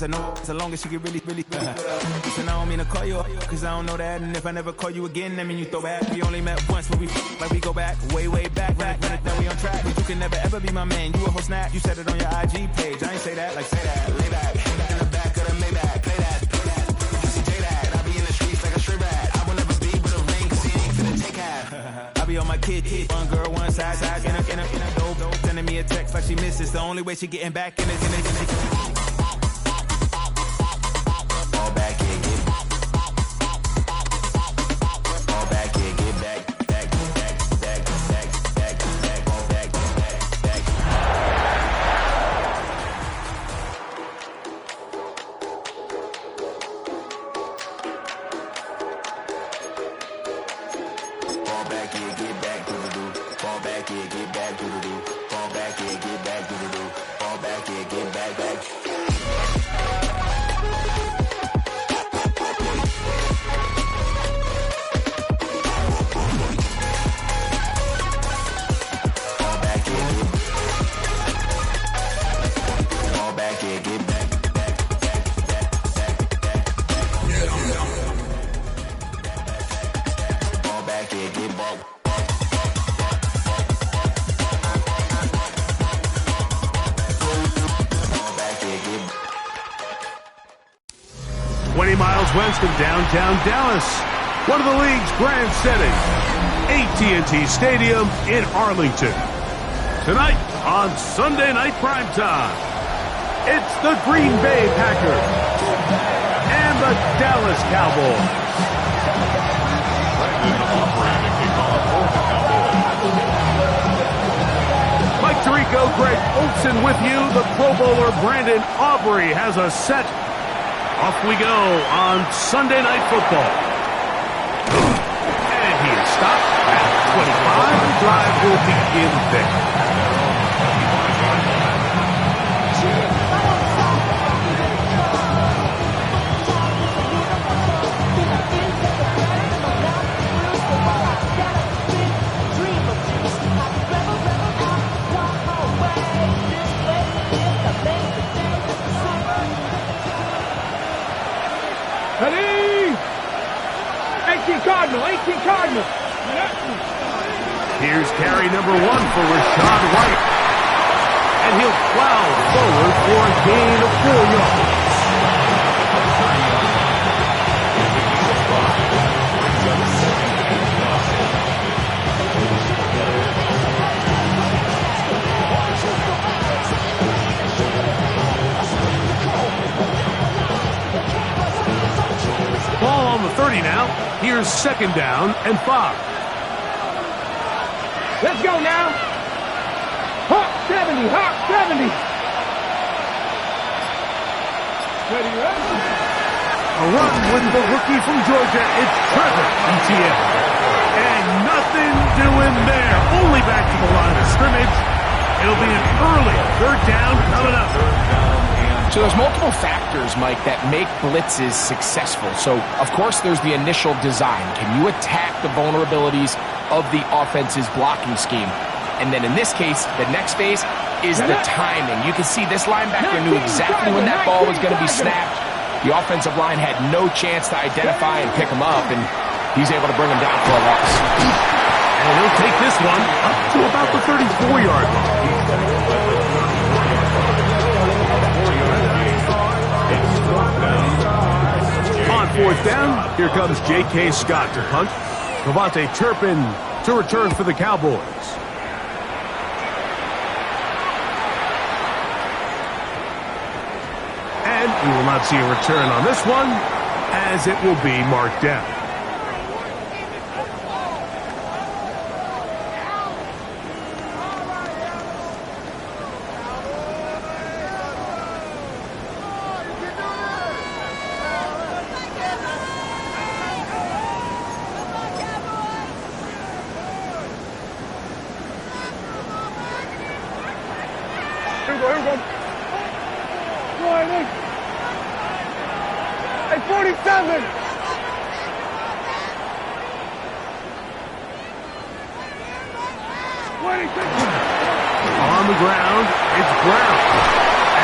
I know so long as she get really Listen, I don't mean to call you up, cause I don't know that. And if I never call you again, that mean you throw back. We only met once, but we like we go back, way back. Now we on track, but you can never ever be my man. You a whole snap, you said it on your IG page. I ain't say that, like say that, lay back. In the back of the Maybach, play that. Pussy J that, I be in the streets like a stray rat. I will never speak with a ring, cause he ain't finna take half. I be on my kid, one girl, one side, in a dope, sending me a text like she misses. The only way she getting back in it. West of downtown Dallas, one of the league's grand settings, AT&T Stadium in Arlington. Tonight on Sunday Night Primetime, it's the Green Bay Packers and the Dallas Cowboys. Mike Tirico, Greg Olson with you. The Pro Bowler Brandon Aubrey has a set. Off we go on Sunday Night Football. And he is stopped at 25. The drive will begin there. Cardinal. Here's carry number 1 for Rashad White. And he'll plow forward for a gain of 4 yards. Ball on the 30 now. Here's 2nd down and 5. Let's go now. Hawk 70, Hawk 70. Ready, ready. A run with the rookie from Georgia. It's Trevor Etienne. And nothing doing there. Only back to the line of scrimmage. It'll be an early 3rd down coming up. So there's multiple factors, Mike, that make blitzes successful. So, of course, there's the initial design. Can you attack the vulnerabilities of the offense's blocking scheme? And then in this case, the next phase is the timing. You can see this linebacker knew exactly when that ball was going to be snapped. The offensive line had no chance to identify and pick him up, and he's able to bring him down for a loss. And he'll take this one up to about the 34-yard line. On 4th down, here comes J.K. Scott to punt. Cavante Turpin to return for the Cowboys. And we will not see a return on this one, as it will be marked down.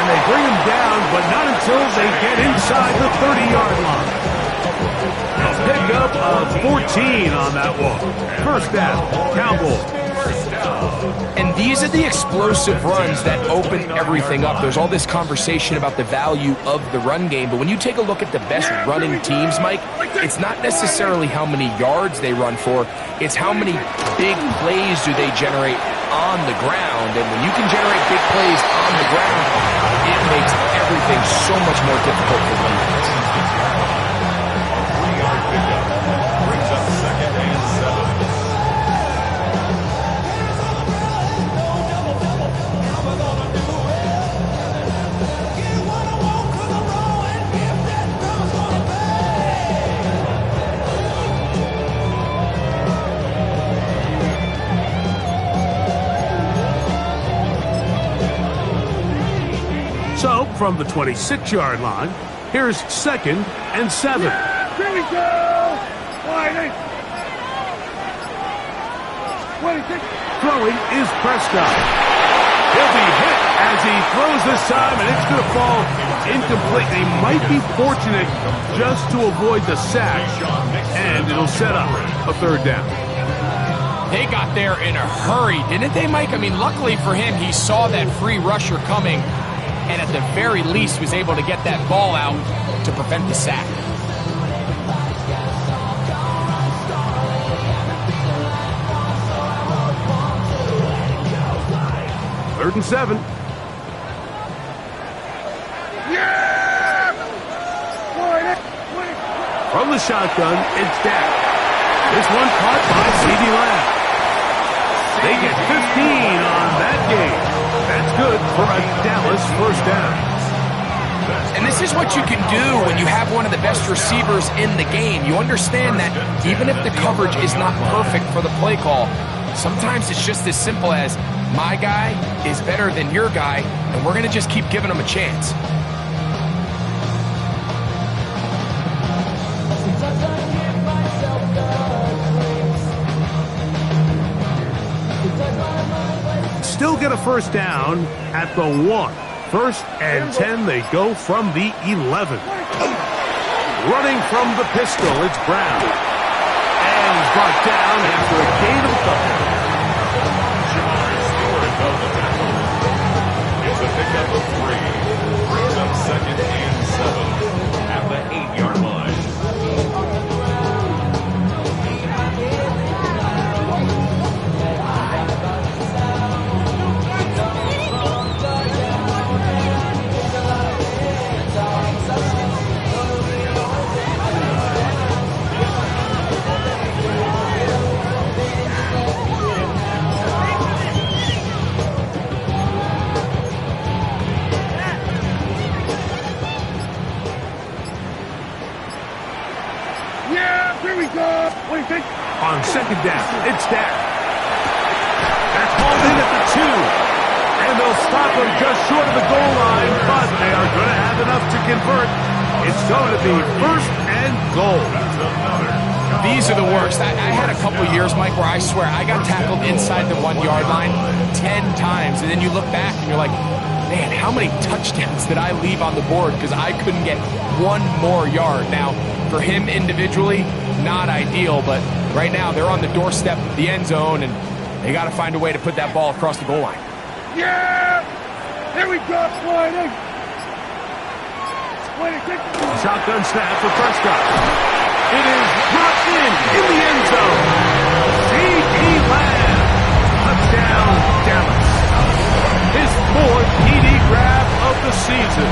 and they bring him down, but not until they get inside the 30-yard line. A pickup of 14 on that one. First down, Cowboys. And these are the explosive runs that open everything up. There's all this conversation about the value of the run game, but when you take a look at the best running teams, Mike, it's not necessarily how many yards they run for, it's how many big plays do they generate on the ground. And when you can generate big plays on the ground, it makes everything so much more difficult for running backs. Brings up second and 7. So, from the 26-yard line, here's second and 7. Here we go! Wide. 26. Throwing is Prescott. He'll be hit as he throws this time, and it's going to fall incomplete. They might be fortunate just to avoid the sack, and it'll set up a third down. They got there in a hurry, didn't they, Mike? I mean, luckily for him, he saw that free rusher coming, and at the very least was able to get that ball out to prevent the sack. Third and 7. Yeah! From the shotgun, it's Dak. This one caught by CeeDee Lamb. They get 15 on that game. That's good for a Dallas first down. And this is what you can do when you have one of the best receivers in the game. You understand that even if the coverage is not perfect for the play call, sometimes it's just as simple as, my guy is better than your guy, and we're going to just keep giving him a chance. Still get a first down at the 1. First and 10, they go from the 11. Running from the pistol, it's Brown. And he's brought down after a gain of a couple. It's a pickup of 3. Brings up second and 7 at the 8-yard line. On second down, it's Dak. They're called in at the 2. And they'll stop him just short of the goal line, but they are going to have enough to convert. It's going to be first and goal. These are the worst. I had a couple years, Mike, where I swear I got tackled inside the 1-yard line 10 times. And then you look back and you're like, man, how many touchdowns did I leave on the board because I couldn't get one more yard? Now, for him individually, not ideal, but right now they're on the doorstep of the end zone, and they got to find a way to put that ball across the goal line. Yeah! Here we go, sliding. 26. Shotgun snap for Prescott. It is brought in the end zone. CeeDee Lamb. Touchdown, Dallas. His 4th TD grab of the season.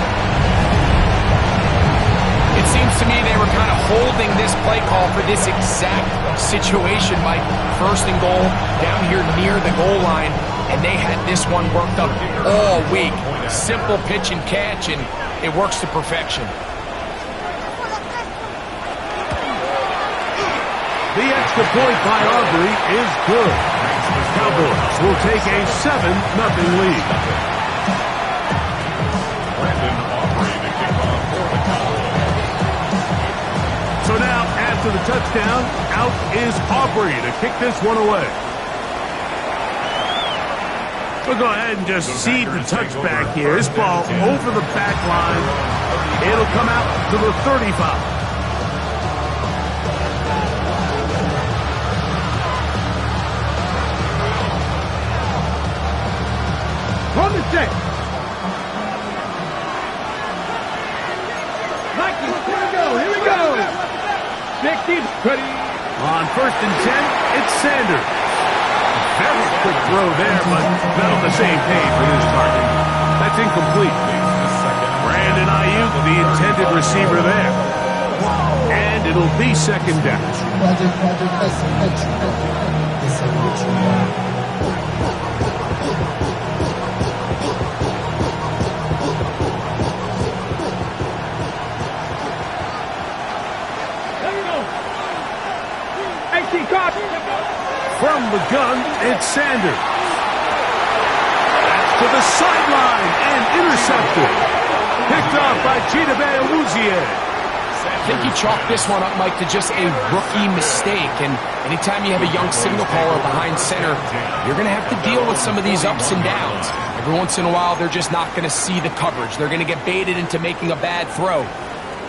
It seems to me they were kind of holding this play call for this exact situation, Mike. First and goal, down here near the goal line, and they had this one worked up all week. Simple pitch and catch, and it works to perfection. The extra point by Aubrey is good. Cowboys will take a 7-0 lead. So now, after the touchdown, out is Aubrey to kick this one away. We'll go ahead and just seed the touchback here. This ball over the back line. It'll come out to the 35. On the set. Mikey, here we go, here we go. Nick keeps ready. On 1st and 10, it's Sanders. Very quick throw there, but not on the same page for this target. That's incomplete. Brandon Ayuk, the intended receiver there. And it'll be 2nd down. From the gun, it's Sanders. That's to the sideline and intercepted. Picked off by Chidobe Awuzie. I think he chalked this one up, Mike, to just a rookie mistake. And anytime you have a young signal caller behind center, you're going to have to deal with some of these ups and downs. Every once in a while, they're just not going to see the coverage. They're going to get baited into making a bad throw.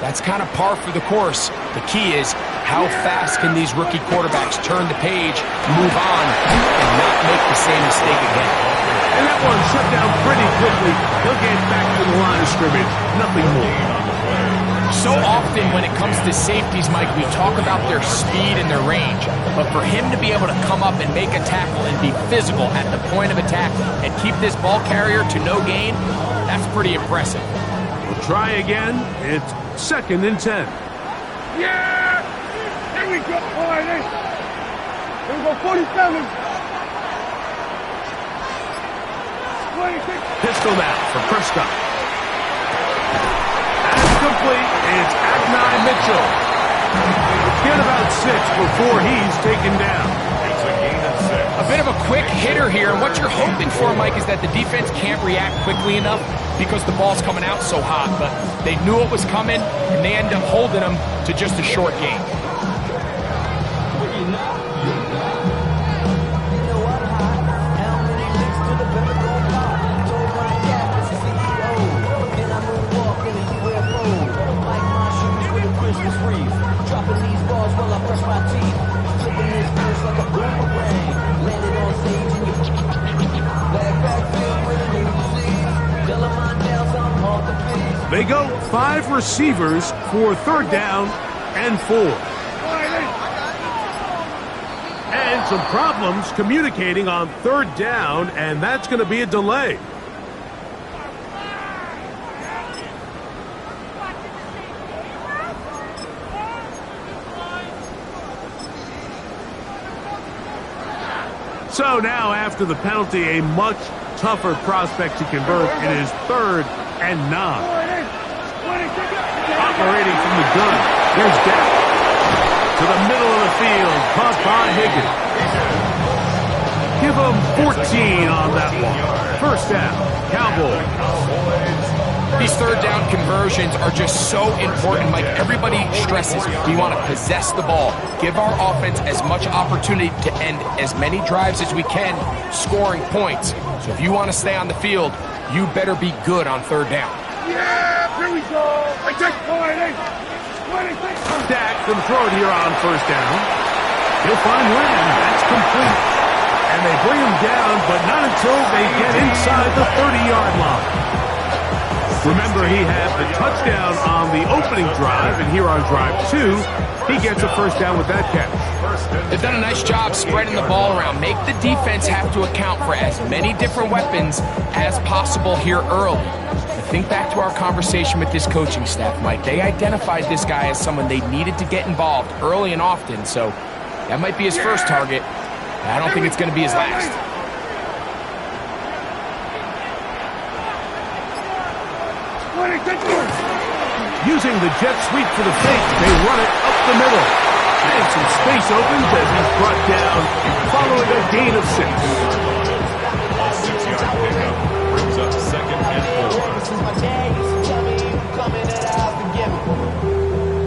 That's kind of par for the course. The key is, how fast can these rookie quarterbacks turn the page, move on, and not make the same mistake again? And that one shut down pretty quickly. He'll get back to the line of scrimmage. Nothing more. So often when it comes to safeties, Mike, we talk about their speed and their range. But for him to be able to come up and make a tackle and be physical at the point of attack and keep this ball carrier to no gain, that's pretty impressive. We'll try again. It's 2nd and 10. Yeah! Here we go. All right, hey. Here we go, 47. 26. Pistol now for Prescott. That's complete. It's Adonai Mitchell. Get about 6 before he's taken down. It's a gain of 6. A bit of a quick hitter here, and what you're hoping for, Mike, is that the defense can't react quickly enough because the ball's coming out so hot. But they knew it was coming, and they end up holding them to just a short gain. They go 5 receivers for 3rd down and 4. And some problems communicating on 3rd down, and that's going to be a delay. So now, after the penalty, a much tougher prospect to convert. It is 3rd and 9. Operating from the gun. Here's Dak. To the middle of the field. Caught by Higgins. Give them 14 on that one. 1st down. Cowboys. These 3rd down conversions are just so important. Like everybody stresses, we want to possess the ball, give our offense as much opportunity to end as many drives as we can, scoring points. So if you want to stay on the field, you better be good on 3rd down. Yeah, here we go. I take 20. Dak can throw it here on 1st down. He'll find Lamb. That's complete. And they bring him down, but not until they get inside the 30-yard line. Remember, he had the touchdown on the opening drive, and here on drive 2, he gets a 1st down with that catch. They've done a nice job spreading the ball around. Make the defense have to account for as many different weapons as possible here early. Think back to our conversation with this coaching staff, Mike. They identified this guy as someone they needed to get involved early and often, so that might be his first target. I don't think it's going to be his last. Using the jet sweep for the fake, they run it up the middle. And some space opens as he's brought down, following a gain of 6. 6-yard pickup brings up 2nd and 4.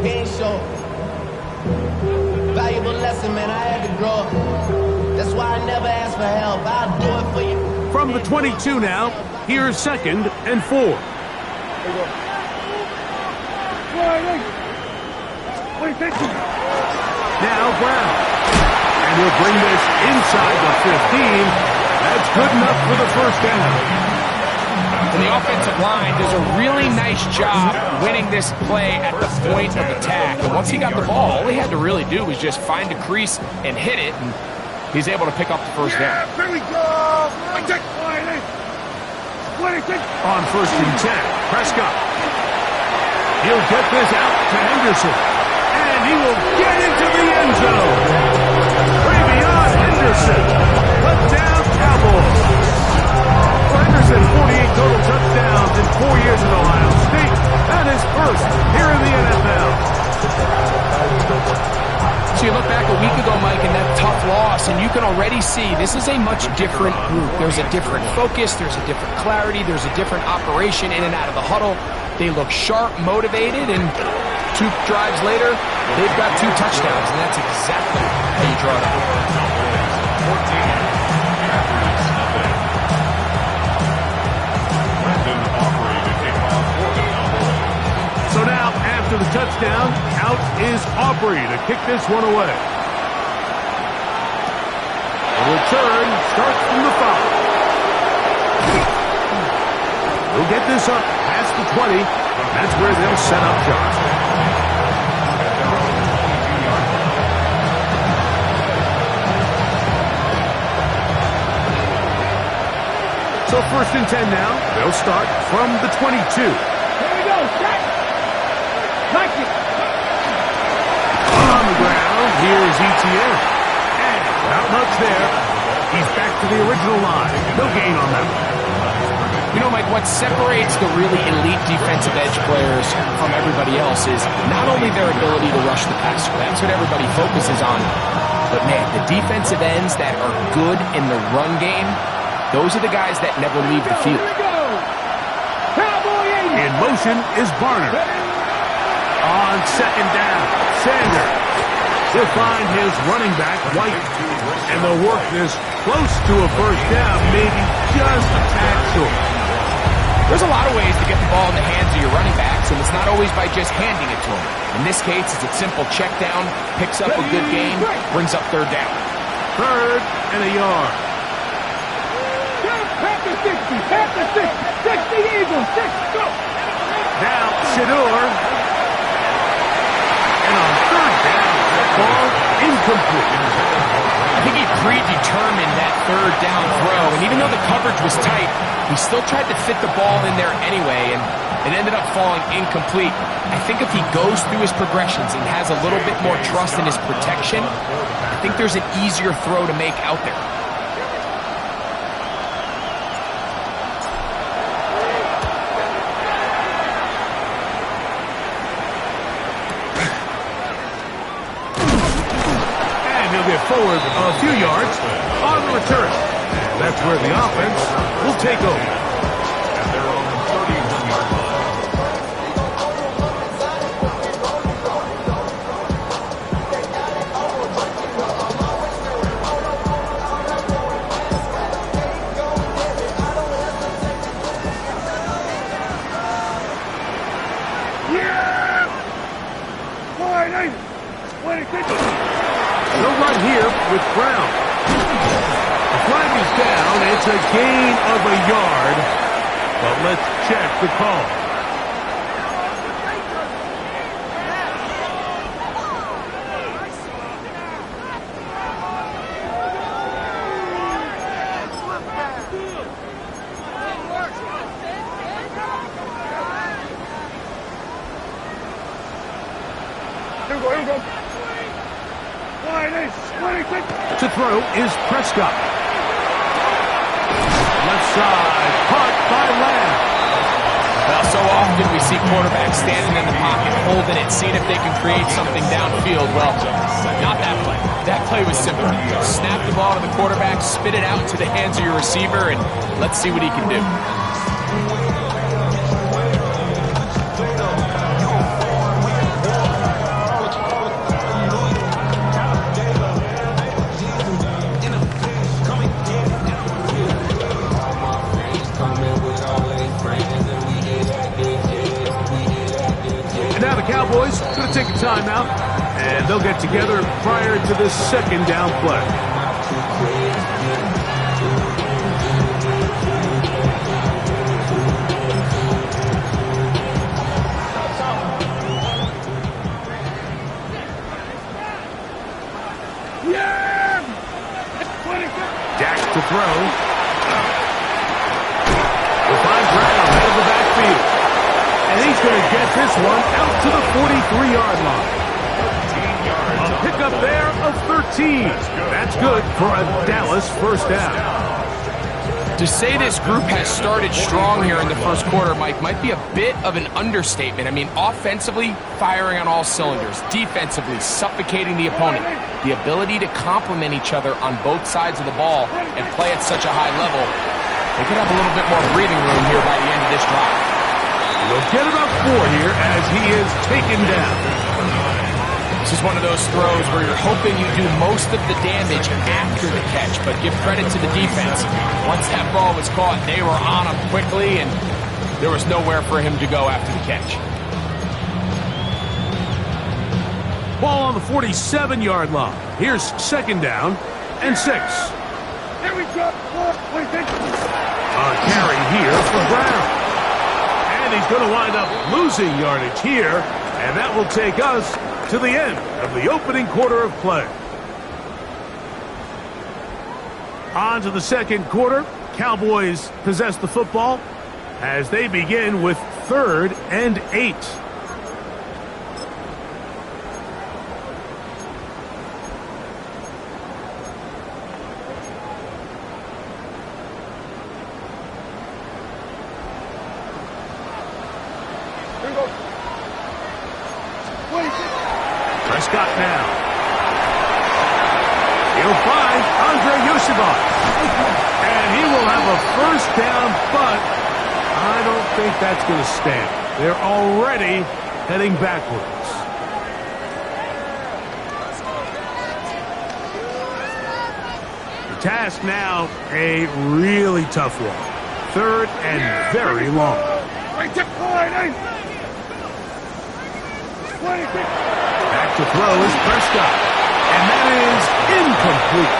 He ain't sure. Valuable lesson, man. I had to grow up. That's why I never ask for help. I'll do it for you. From From the 22 now, here's 2nd and 4. Now Brown. And he'll bring this inside the 15. That's good enough for the first down. And the offensive line does a really nice job winning this play at the point of attack. And once he got the ball, all he had to really do was just find a crease and hit it, and he's able to pick up the first down. Here we go. On 1st and 10, Prescott. He'll get this out to Henderson. And he will get into the end zone. Way beyond Henderson. Touchdown, Cowboys. For Henderson, 48 total touchdowns in 4 years at Ohio State. And his first here in the NFL. So you look back a week ago, Mike, and that tough loss, and you can already see this is a much different group. There's a different focus, there's a different clarity, there's a different operation in and out of the huddle. They look sharp, motivated, and 2 drives later, they've got 2 touchdowns, and that's exactly how you draw it up. 14, Packers nothing. Brandon Aubrey to kick off for the Cowboys. So now, after the touchdown, out is Aubrey to kick this one away. The return starts from the 5. He'll get this up past the 20. That's where they'll set up shop. So 1st and 10 now. They'll start from the 22. Here we go. Set. Like it. On the ground, here's ETN. And not much there. He's back to the original line. No gain on that one. You know, Mike, what separates the really elite defensive edge players from everybody else is not only their ability to rush the passer. That's what everybody focuses on. But, man, the defensive ends that are good in the run game, those are the guys that never leave the field. In motion is Barner. On 2nd down, Sanders. He'll find his running back, White. And they'll work this close to a first down, maybe just a tad short. There's a lot of ways to get the ball in the hands of your running backs, and it's not always by just handing it to them. In this case, it's a simple check down, picks up a good gain, brings up 3rd down. 3rd and a yard. Back to 60. Back to 60. 60 Eagles. 6. Go. Now, Shador. And on 3rd down, that ball incomplete. I think he predetermined that 3rd down throw, and even though the coverage was tight, he still tried to fit the ball in there anyway, and it ended up falling incomplete. I think if he goes through his progressions and has a little bit more trust in his protection, I think there's an easier throw to make out there. Forward a few yards on the return. That's where the offense will take over. At their own 31-yard line. Yeah! Boy, nice. Way to kick it. No run here with Brown. The flag is down. It's a gain of a yard. But let's check the call. Here we go. To throw is Prescott. Left side, caught by Lamb. Well, so often we see quarterbacks standing in the pocket, holding it, seeing if they can create something downfield. Well, not that play. That play was simple. Snap the ball to the quarterback, spit it out into the hands of your receiver, and let's see what he can do. Cowboys going to take a timeout, and they'll get together prior to this second down play. Dak to throw. We'll find Brown out of the backfield. And he's going to get this one out to the 43-yard line. A pickup there of 13. That's good for a Dallas first down. To say this group has started strong here in the first quarter, Mike, might be a bit of an understatement. I mean, offensively, firing on all cylinders. Defensively, suffocating the opponent. The ability to complement each other on both sides of the ball and play at such a high level. They could have a little bit more breathing room here by the end of this drive. We'll get about 4 here as he is taken down. This is one of those throws where you're hoping you do most of the damage after the catch, but give credit to the defense. Once that ball was caught, they were on him quickly, and there was nowhere for him to go after the catch. Ball on the 47-yard line. Here's second down and 6. Here we go. A carry here for Brown. And he's going to wind up losing yardage here, and that will take us to the end of the opening quarter of play. On to the second quarter. Cowboys possess the football as they begin with 3rd and 8. Prescott now. He'll find and he will have a first down, but I don't think that's going to stand. They're already heading backwards. The task now, a really tough one. 3rd and very long. Back to throw is Prescott, and that is incomplete.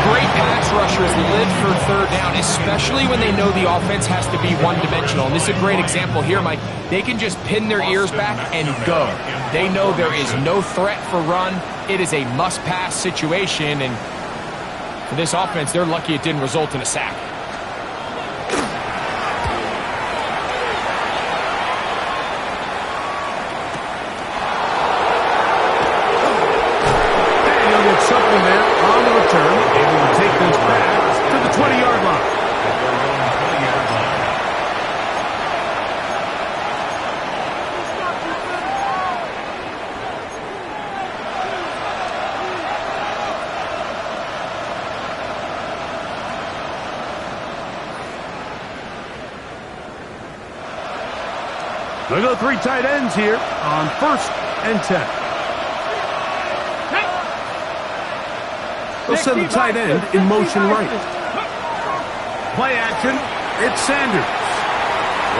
Great pass rushers live for 3rd down, especially when they know the offense has to be one-dimensional. And this is a great example here, Mike. They can just pin their ears back and go. They know there is no threat for run. It is a must-pass situation, and for this offense, they're lucky it didn't result in a sack. Something there on the return, able to take this back to the 20-yard line. They go 3 tight ends here on 1st and 10. They'll send the tight end in motion right. Play action. It's Sanders.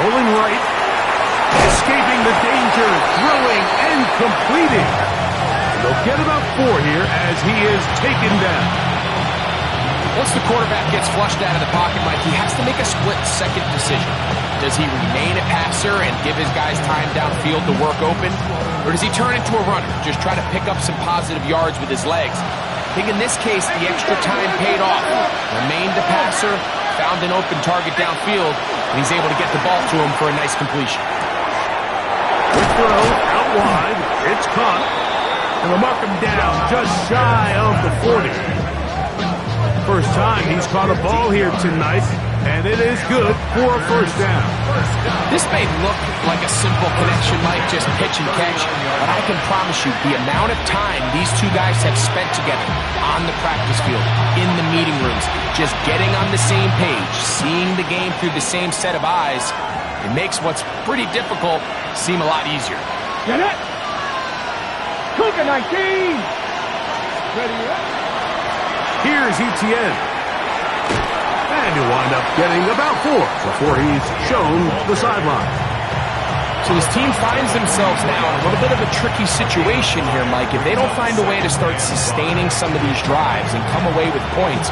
Rolling right. Escaping the danger. Throwing and completing. They'll get about 4 here as he is taken down. Once the quarterback gets flushed out of the pocket, Mike, he has to make a split-second decision. Does he remain a passer and give his guys time downfield to work open? Or does he turn into a runner, just try to pick up some positive yards with his legs? I think in this case, the extra time paid off. Remained a passer, found an open target downfield, and he's able to get the ball to him for a nice completion. Good throw, out wide, it's caught, and they'll mark him down just shy of the 40. First time he's caught a ball here tonight, and it is good for a first down. This may look like a simple connection, Mike, just pitch and catch, but I can promise you the amount of time these two guys have spent together on the practice field, in the meeting rooms, just getting on the same page, seeing the game through the same set of eyes, it makes what's pretty difficult seem a lot easier. Get it! Cougar 19! Ready up? Here's ETN. And he'll wind up getting about 4 before he's shown the sideline. So this team finds themselves now in a little bit of a tricky situation here, Mike. If they don't find a way to start sustaining some of these drives and come away with points,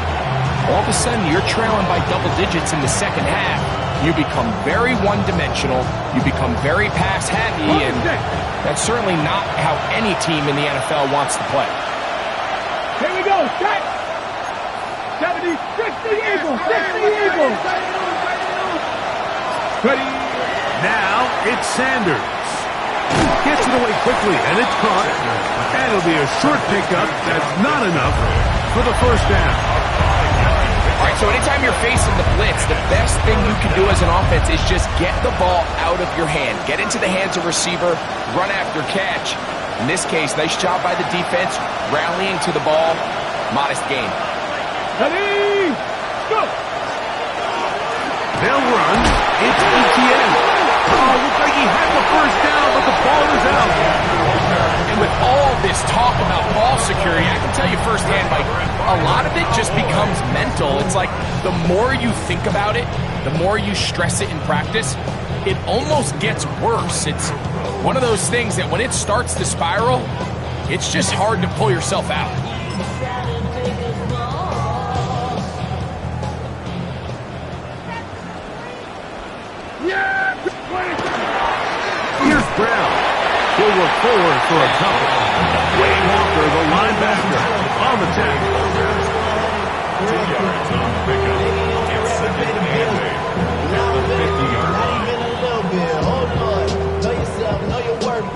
all of a sudden you're trailing by double digits in the second half. You become very one-dimensional. You become very pass-heavy, and that's certainly not how any team in the NFL wants to play. Here we go, set! 70, 60 Eagles, 60 Eagles! Ready? Now it's Sanders. Gets it away quickly, and it's caught. And it'll be a short pickup. That's not enough for the first down. All right, so anytime you're facing the blitz, the best thing you can do as an offense is just get the ball out of your hand. Get into the hands of receiver, run after catch. In this case, nice job by the defense, rallying to the ball. Modest gain. Ready, go! They'll run. It's ETN. Oh, looks like he had the first down, but the ball is out. And with all this talk about ball security, I can tell you firsthand, Mike, a lot of it just becomes mental. It's like the more you think about it, the more you stress it in practice, it almost gets worse. It's one of those things that when it starts to spiral, it's just hard to pull yourself out. Here's Brown. He'll look forward for a couple. Wayne Walker, the linebacker, on the tackle. 2 yards on the pickup. And second and 8 at the 50-yard line. Not even a little bit. Hold on. Know yourself. Know your worth.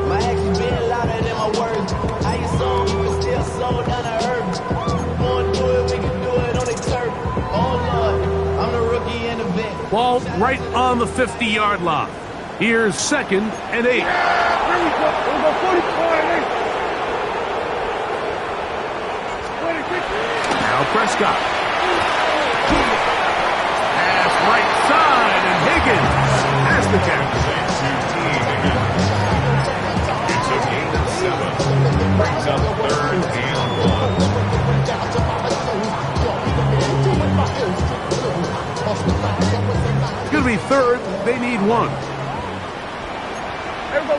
My actions being louder than my words. How you sold, you can still sold down to earth. Want to do it, we can do it on the turf. Oh, Lord. I'm the rookie in the vet. Ball right on the 50-yard line. Here's second and 8. Here we go. We'll go 45, 8. Now Prescott. Pass right side, and Higgins has the catch. It's a gain of 7. Brings up 3rd and 1. It's going to be 3rd. They need 1. Here we go.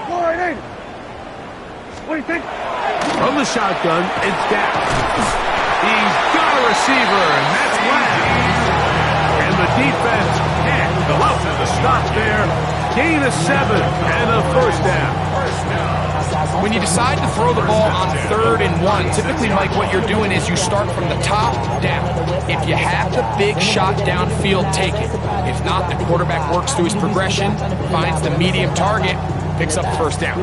4 and 8. What do you think? From the shotgun, it's Dak. He's got a receiver, and that's Lamb. And the defense can't go out to the stop there. Gain of 7 and a first down. When you decide to throw the ball on 3rd and 1, typically, Mike, what you're doing is you start from the top down. If you have the big shot downfield, take it. If not, the quarterback works through his progression, finds the medium target, picks up the first down.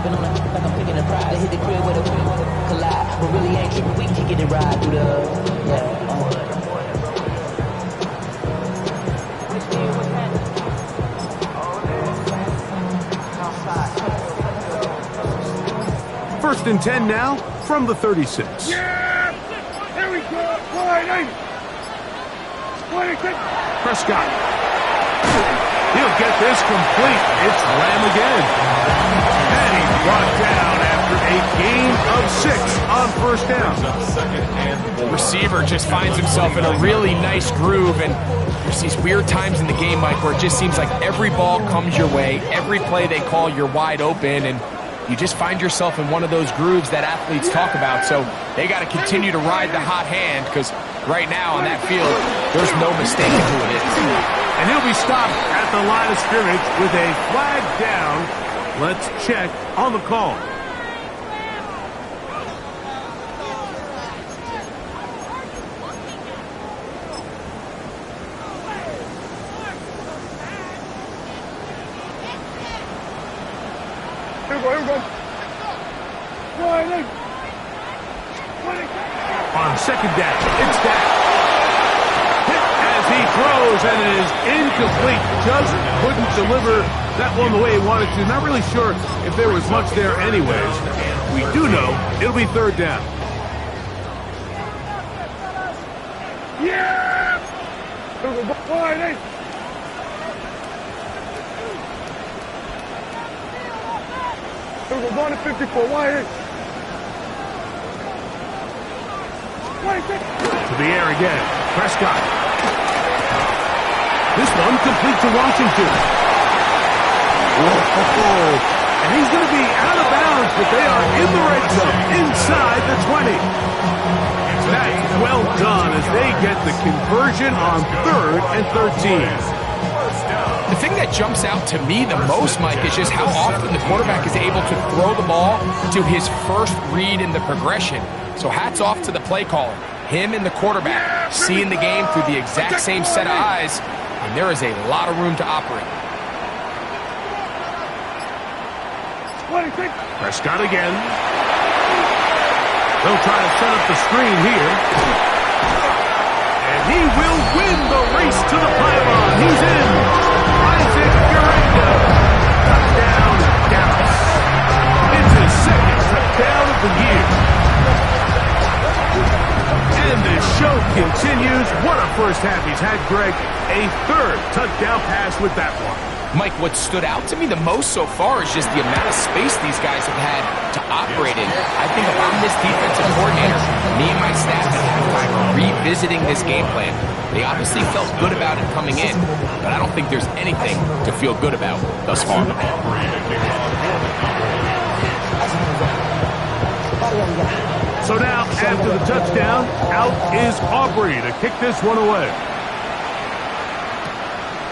First and 10 now from the 36. Yeah! Here we go. 4 and 8. What do you think? Prescott. He'll get this complete. It's Lamb again. And he's brought down after a gain of 6 on first down. The receiver just finds himself in a really nice groove, and there's these weird times in the game, Mike, where it just seems like every ball comes your way, every play they call, you're wide open, and you just find yourself in one of those grooves that athletes talk about. So they got to continue to ride the hot hand, because right now on that field, there's no mistaking who it is. And he'll be stopped at the line of scrimmage with a flag down. Let's check on the call. Here we go. 4 and 8. On second down, it's Dak. Hit as he throws, and it is incomplete. Just couldn't deliver that one the way he wanted to. Not really sure if there was much there anyways. We do know it'll be 3rd down. Yeah! Here we go. 4 and 8. Here we go. Going to 54. 1 and 8. What do you think? To the air again. Prescott. This one complete to Washington. Whoa. And he's going to be out of bounds, but they are in the red zone, inside the 20. That's well done as they get the conversion on 3rd and 13. The thing that jumps out to me the most, Mike, is just how often the quarterback is able to throw the ball to his first read in the progression. So hats off to the play caller. Him and the quarterback seeing the game through the exact same set of eyes, and there is a lot of room to operate. Prescott again. They'll try to set up the screen here. And he will win the race to the pylon. He's in. Isaac Guerrero. Touchdown, Dallas. It's his second touchdown of the year. And the show continues. What a first half he's had, Greg. A 3rd touchdown pass with that one. Mike, what stood out to me the most so far is just the amount of space these guys have had to operate in. I think if I'm this defensive coordinator, me and my staff at halftime are revisiting this game plan. They obviously felt good about it coming in, but I don't think there's anything to feel good about thus far. So now, after the touchdown, out is Aubrey to kick this one away.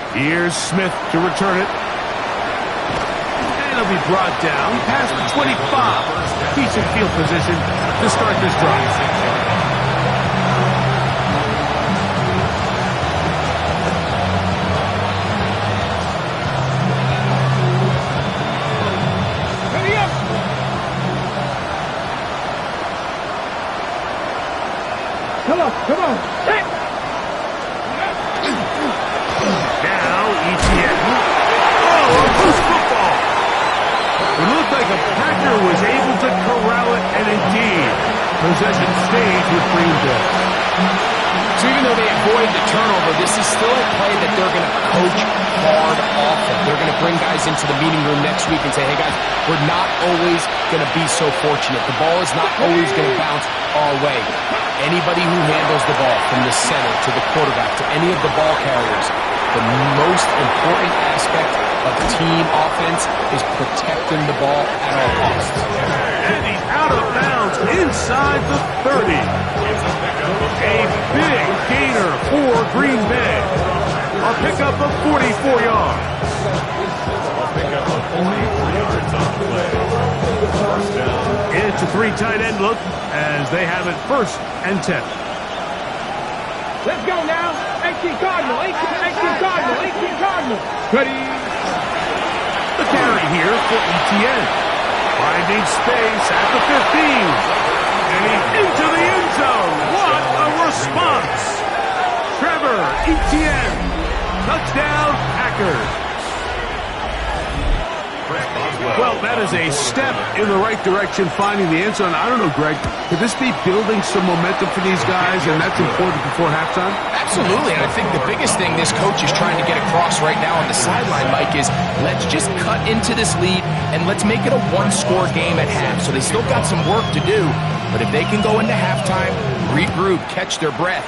Here's Smith to return it. And it'll be brought down past the 25. Decent field position to start this drive. Hurry up! Come on, come on. Hey! It looked like a Packer was able to corral it, and indeed, possession stays with Green Bay. So even though they avoid the turnover, this is still a play that they're going to coach hard off of. They're going to bring guys into the meeting room next week and say, hey guys, we're not always going to be so fortunate. The ball is not always going to bounce our way. Anybody who handles the ball from the center to the quarterback to any of the ball carriers, the most important aspect of team offense is protecting the ball at all costs. And he's out of bounds inside the 30. A big gainer for Green Bay. A pickup of 44 yards. It's a 3 tight end look as they have it 1st and 10. Let's go now. 18 Cardinal, 18 Cardinal, 18 Cardinal. Ready? The carry here for ETN. Finding space at the 15. And he's into the end zone. What a response. Trevor ETN. Touchdown, Packers. Well, that is a step in the right direction, finding the end zone. I don't know, Greg, could this be building some momentum for these guys, and that's important before halftime? Absolutely, and I think the biggest thing this coach is trying to get across right now on the sideline, Mike, is let's just cut into this lead, and let's make it a one-score game at half. So they still got some work to do, but if they can go into halftime, regroup, catch their breath,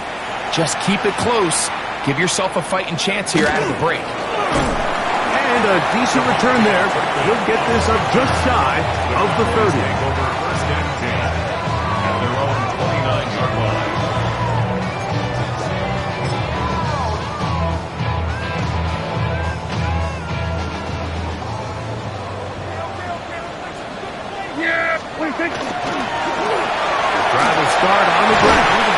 just keep it close, give yourself a fighting chance here out of the break. And a decent return there. He'll get this up just shy of the 30. Yeah, what do you think? Travis start on the ground.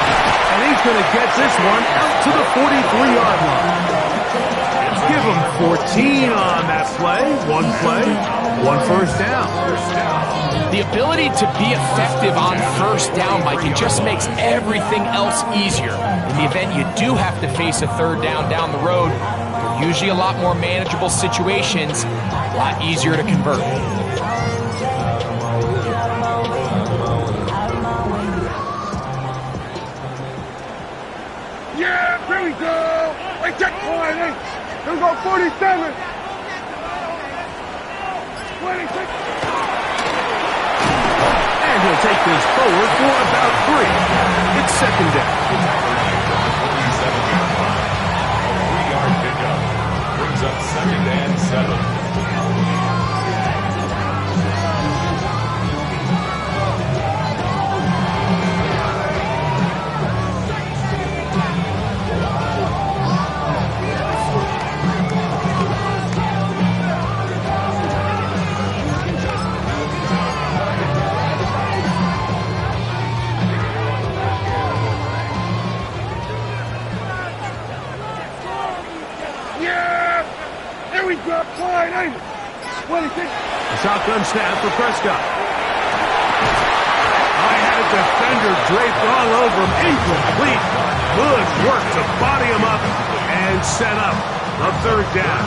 And he's going to get this one out to the 43-yard line. Give him 14 on that play. 1 first down. The ability to be effective on first down, Mike, it just makes everything else easier. In the event you do have to face a 3rd down the road, they're usually a lot more manageable situations, a lot easier to convert. Yeah, here we go. Hey, check point. Here we go, 47. 26. And he'll take this forward for about 3. It's 2nd down. Here we go. Wide in. 26. A shotgun snap for Prescott. I had a defender draped all over him. Incomplete. Good work to body him up and set up a third down.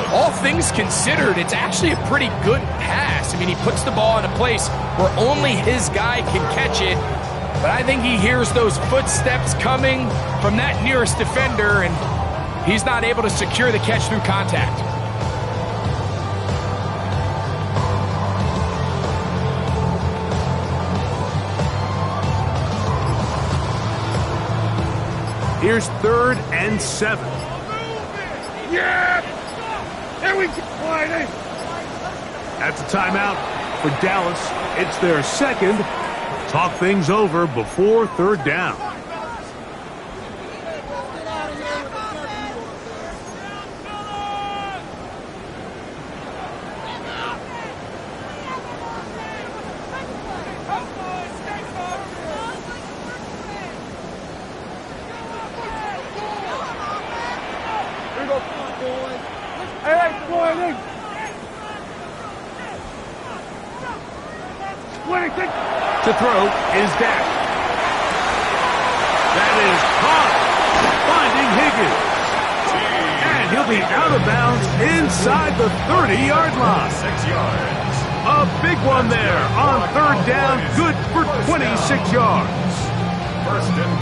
All things considered, it's actually a pretty good pass. I mean, he puts the ball in a place where only his guy can catch it. But I think he hears those footsteps coming from that nearest defender, and he's not able to secure the catch through contact. Here's 3rd and 7. Yeah! Here we go. Wide in. That's a timeout for Dallas. It's their second. Talk things over before 3rd down. To throw is Dak. That is caught. Finding Higgins. And he'll be out of bounds inside the 30-yard line. 6 yards. A big one there on 3rd down. Good for 26 yards.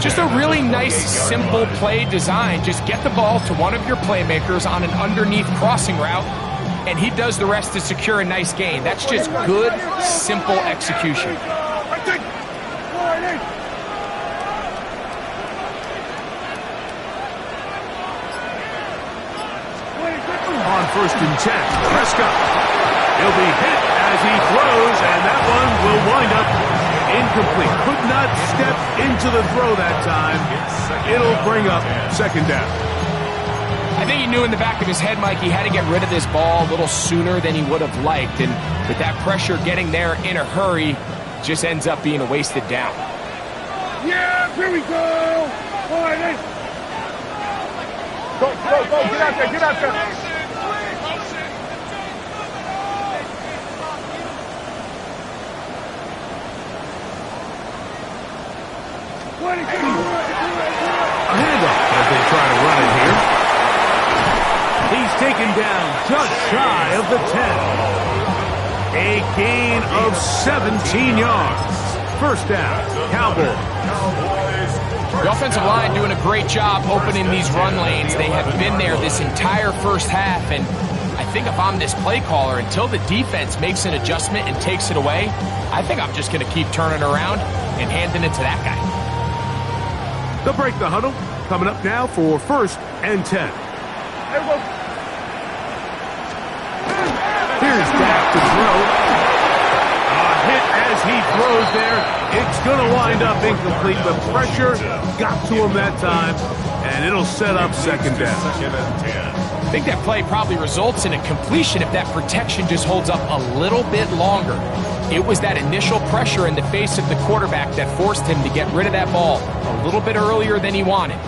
Just a really nice, simple play design. Just get the ball to one of your playmakers on an underneath crossing route, and he does the rest to secure a nice gain. That's just good, simple execution. On 1st and 10, Prescott. He'll be hit as he throws, and that one will wind up incomplete. Could not step into the throw that time. It'll bring up 2nd down. I think he knew in the back of his head, Mike, he had to get rid of this ball a little sooner than he would have liked. And with that pressure getting there in a hurry, just ends up being a wasted down. Yeah, here we go. Wide in. Go. Get out there. Get out there. A handoff as they try to run it here. He's taken down just shy of the 10. A gain of 17 yards. 1st down, Cowboys. The offensive line doing a great job opening these run lanes. They have been there this entire first half, and I think if I'm this play caller, until the defense makes an adjustment and takes it away, I think I'm just going to keep turning around and handing it to that guy. They'll break the huddle. Coming up now for 1st and 10. Here's Dak to throw. A hit as he throws there. It's going to wind up incomplete. The pressure got to him that time, and it'll set up 2nd down. 2nd and 10. I think that play probably results in a completion if that protection just holds up a little bit longer. It was that initial pressure in the face of the quarterback that forced him to get rid of that ball a little bit earlier than he wanted.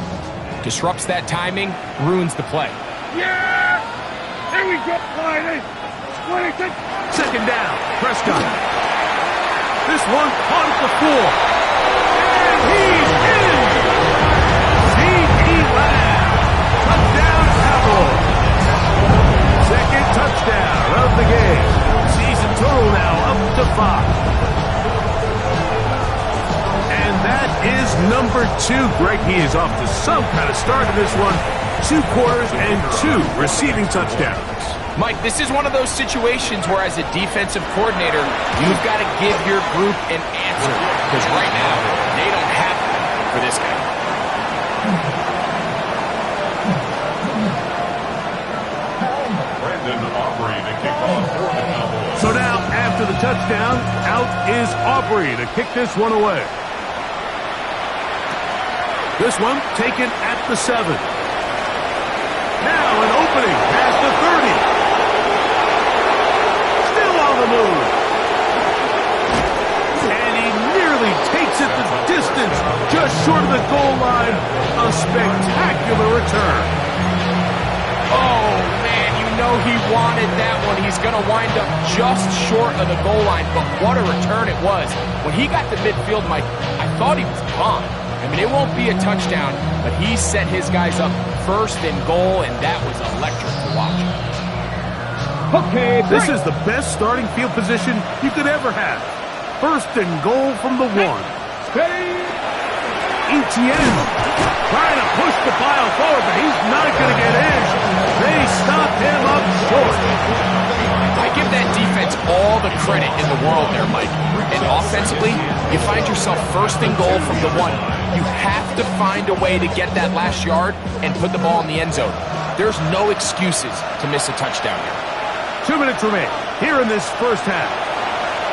Disrupts that timing, ruins the play. Yeah! Here we go. Wide in. 26. 2nd down, Prescott. This one caught at the 4. And he's in! C.D. Lamb. Touchdown, Cowboys. 2nd touchdown of the game. Season total now up to 5. And that is number 2. Greg, he is off to some kind of start in this one. 2 quarters and 2 receiving touchdowns. Mike, this is one of those situations where as a defensive coordinator, you've got to give your group an answer. Because right now, they don't have it for this guy. So now, after the touchdown, out is Aubrey to kick this one away. This one taken at the 7. Now an opening past the 30. Still on the move. And he nearly takes it the distance, just short of the goal line. A spectacular return. Oh, man. know he wanted that one. He's going to wind up just short of the goal line, but what a return it was. When he got to midfield, Mike, I thought he was gone. I mean, it won't be a touchdown, but he set his guys up first and goal, and that was electric to watch. Okay, This is the best starting field position you could ever have. First and goal from the 1. Etienne trying to push the pile forward, but he's not going to get in. They stop him up short. I give that defense all the credit in the world there, Mike. And offensively, you find yourself first and goal from the 1. You have to find a way to get that last yard and put the ball in the end zone. There's no excuses to miss a touchdown here. 2 minutes remain here in this first half.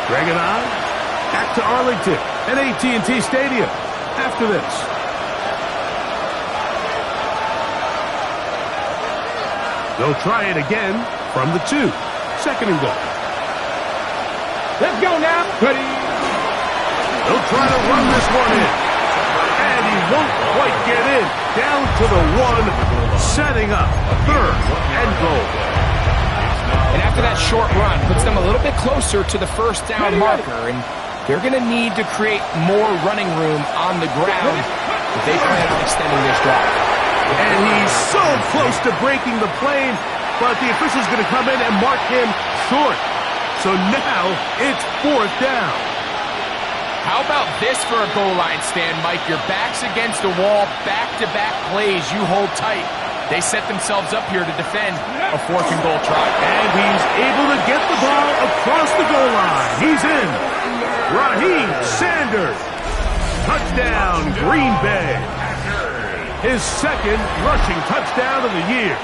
Greg and I, back to Arlington and AT&T Stadium after this. They'll try it again from the 2. Second and goal. Let's go now. Ready. They'll try to run this one in. And he won't quite get in. Down to the 1, setting up a third and goal. And after that short run, puts them a little bit closer to the first down marker, and they're going to need to create more running room on the ground if they plan on extending this drive. And he's so close to breaking the plane, but the official's going to come in and mark him short. So now it's 4th down. How about this for a goal line stand, Mike? Your back's against the wall, back-to-back plays, you hold tight. They set themselves up here to defend a 4th and goal try. And he's able to get the ball across the goal line. He's in. Raheem Sanders. Touchdown, Green Bay. His 2nd rushing touchdown of the year.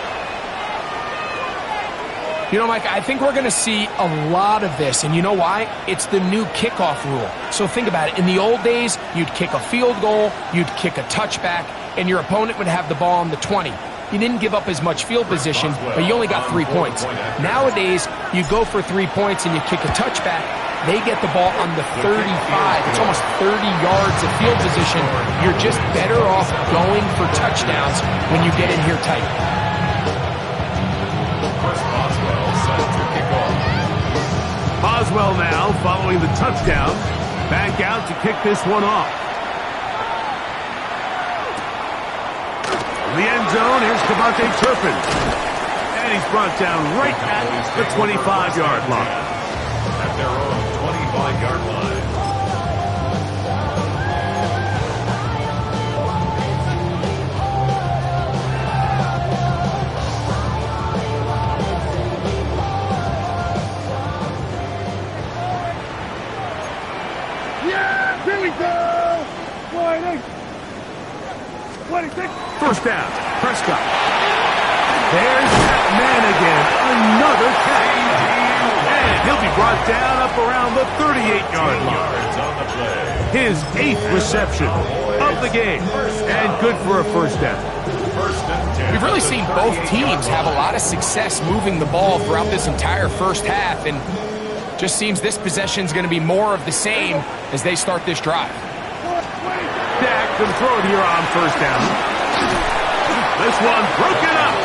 You know, Mike, I think we're going to see a lot of this, and you know why? It's the new kickoff rule. So think about it. In the old days, you'd kick a field goal, you'd kick a touchback, and your opponent would have the ball on the 20. You didn't give up as much field position, but you only got 3 points. Nowadays, you go for 3 points and you kick a touchback. They get the ball on the 35. It's almost 30 yards of field position. You're just better off going for touchdowns when you get in here tight. Boswell now following the touchdown. Back out to kick this one off. In the end zone, here's Devontae Turpin. And he's brought down right at the 25-yard line. At their own 25-yard line. Yeah, here we go. 26. First down, Prescott. There's that man again. Another catch. And he'll be brought down up around the 38-yard line. His 8th reception of the game. And good for a first down. We've really seen both teams have a lot of success moving the ball throughout this entire first half, and just seems this possession's going to be more of the same as they start this drive. Dak can throw it here on first down. This one broken up.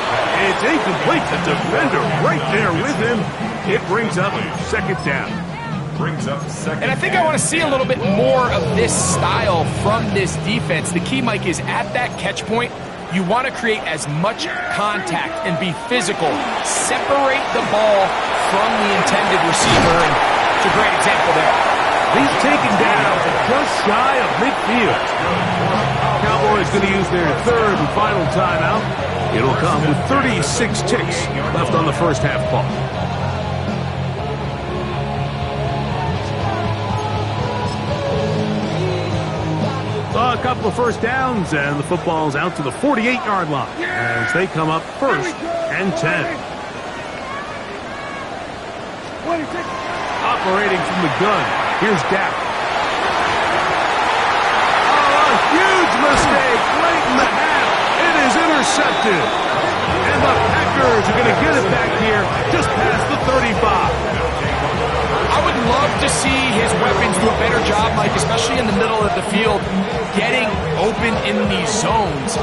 It's incomplete. The defender right there with him. It brings up 2nd down. And I think I want to see a little bit more of this style from this defense. The key, Mike, is at that catch point, you want to create as much contact and be physical. Separate the ball from the intended receiver, and it's a great example there. He's taken down just shy of midfield. Cowboys going to use their 3rd and final timeout. It'll come with 36 ticks left on the first half clock. A couple of first downs, and the football's out to the 48-yard line as they come up 1st and 10. Operating from the gun, here's Dak. Oh, a huge mistake late in the half. It is intercepted. And the Packers are going to get it back here just past the 35. I would love to see his weapons do a better job, Mike, especially in the middle of the field, getting open in these zones.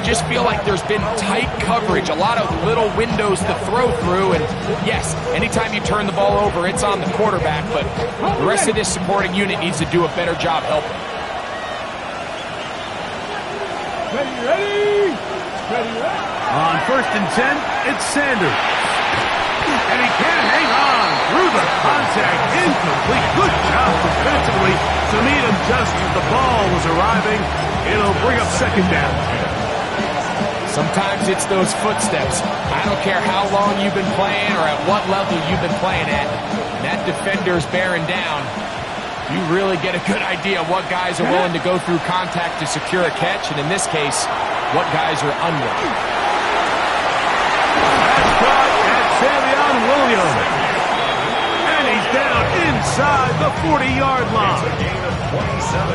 just feel like there's been tight coverage, a lot of little windows to throw through, and yes, anytime you turn the ball over, it's on the quarterback, but the rest of this supporting unit needs to do a better job helping. Ready. On 1st and 10, it's Sanders. And he can't hang on through the contact. Incomplete. Good job defensively to meet him just as the ball was arriving. It'll bring up 2nd down. Sometimes it's those footsteps. I don't care how long you've been playing or at what level you've been playing at. That defender's bearing down. You really get a good idea of what guys are willing to go through contact to secure a catch, and in this case, what guys are unwilling. That's caught at Savion Williams. And he's down inside the 40-yard line.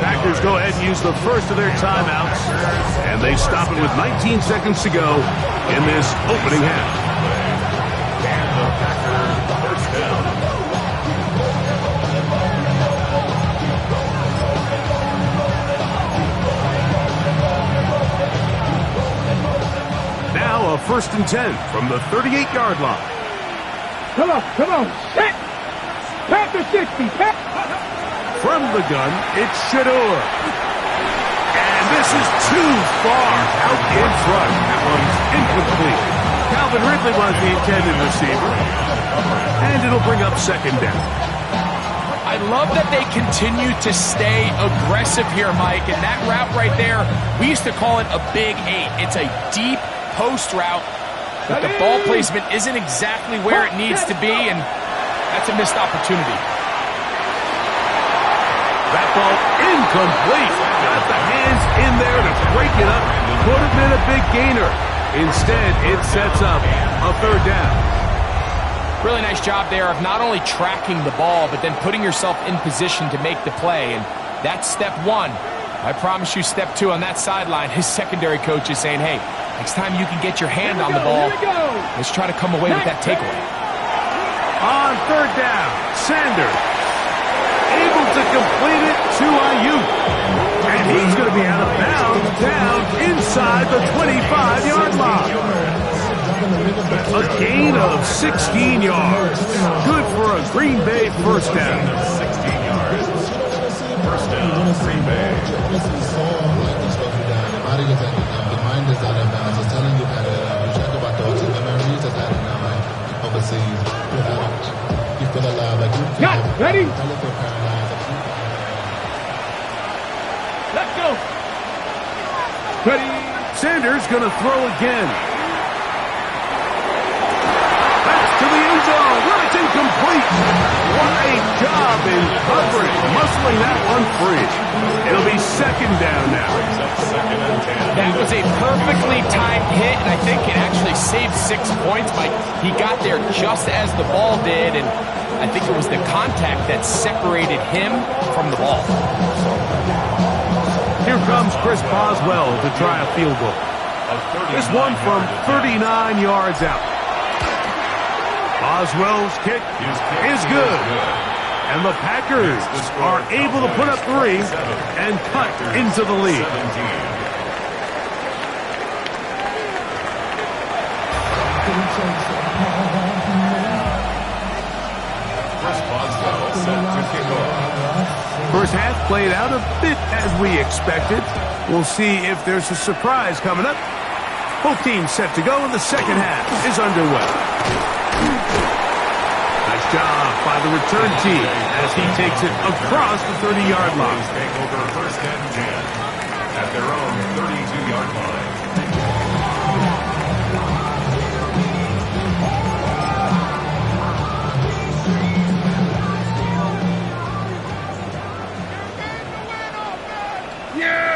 Packers go ahead and use the first of their timeouts, and they stop it with 19 seconds to go in this opening half. Now a 1st and 10 from the 38-yard line. Come on. Set. Pack the 60. From the gun, it's Shador. And this is too far out in front. That one's incomplete. Calvin Ridley was the intended receiver. And it'll bring up 2nd down. I love that they continue to stay aggressive here, Mike. And that route right there, we used to call it a big 8. It's a deep post route, but the ball placement isn't exactly where it needs to be, and that's a missed opportunity. That ball incomplete. Got the hands in there to break it up. Could have been a big gainer. Instead, it sets up a 3rd down. Really nice job there of not only tracking the ball, but then putting yourself in position to make the play. And that's step 1. I promise you step 2 on that sideline. His secondary coach is saying, hey, next time you can get your hand on the ball, let's try to come away with that takeaway. On 3rd down, Sanders able to complete it to Ayuk. And he's going to be out of bounds down inside the 25-yard line. A gain of 16 yards. Good for a Green Bay 1st down. 16 yards. 1st down, Green Bay. The mind is out of bounds. It's telling you that you check about those memories that overseas. You feel alive like you Got ready. Let's go. Ready. Sanders going to throw again. That's to the end zone. Well, it's incomplete. What a job in coverage, muscling that one free. It'll be 2nd down now. That was a perfectly timed hit, and I think it actually saved 6 points. Mike, he got there just as the ball did, and I think it was the contact that separated him from the ball. Here comes Chris Boswell to try a field goal. This one from 39 yards out. Boswell's kick is good. And the Packers are able to put up 3 and cut into the lead. First half played out a bit as we expected. We'll see if there's a surprise coming up. Both teams set to go, and the 2nd half is underway. Nice job by the return team as he takes it across the 30-yard line. Take over 1st and 10 at their own 32-yard line.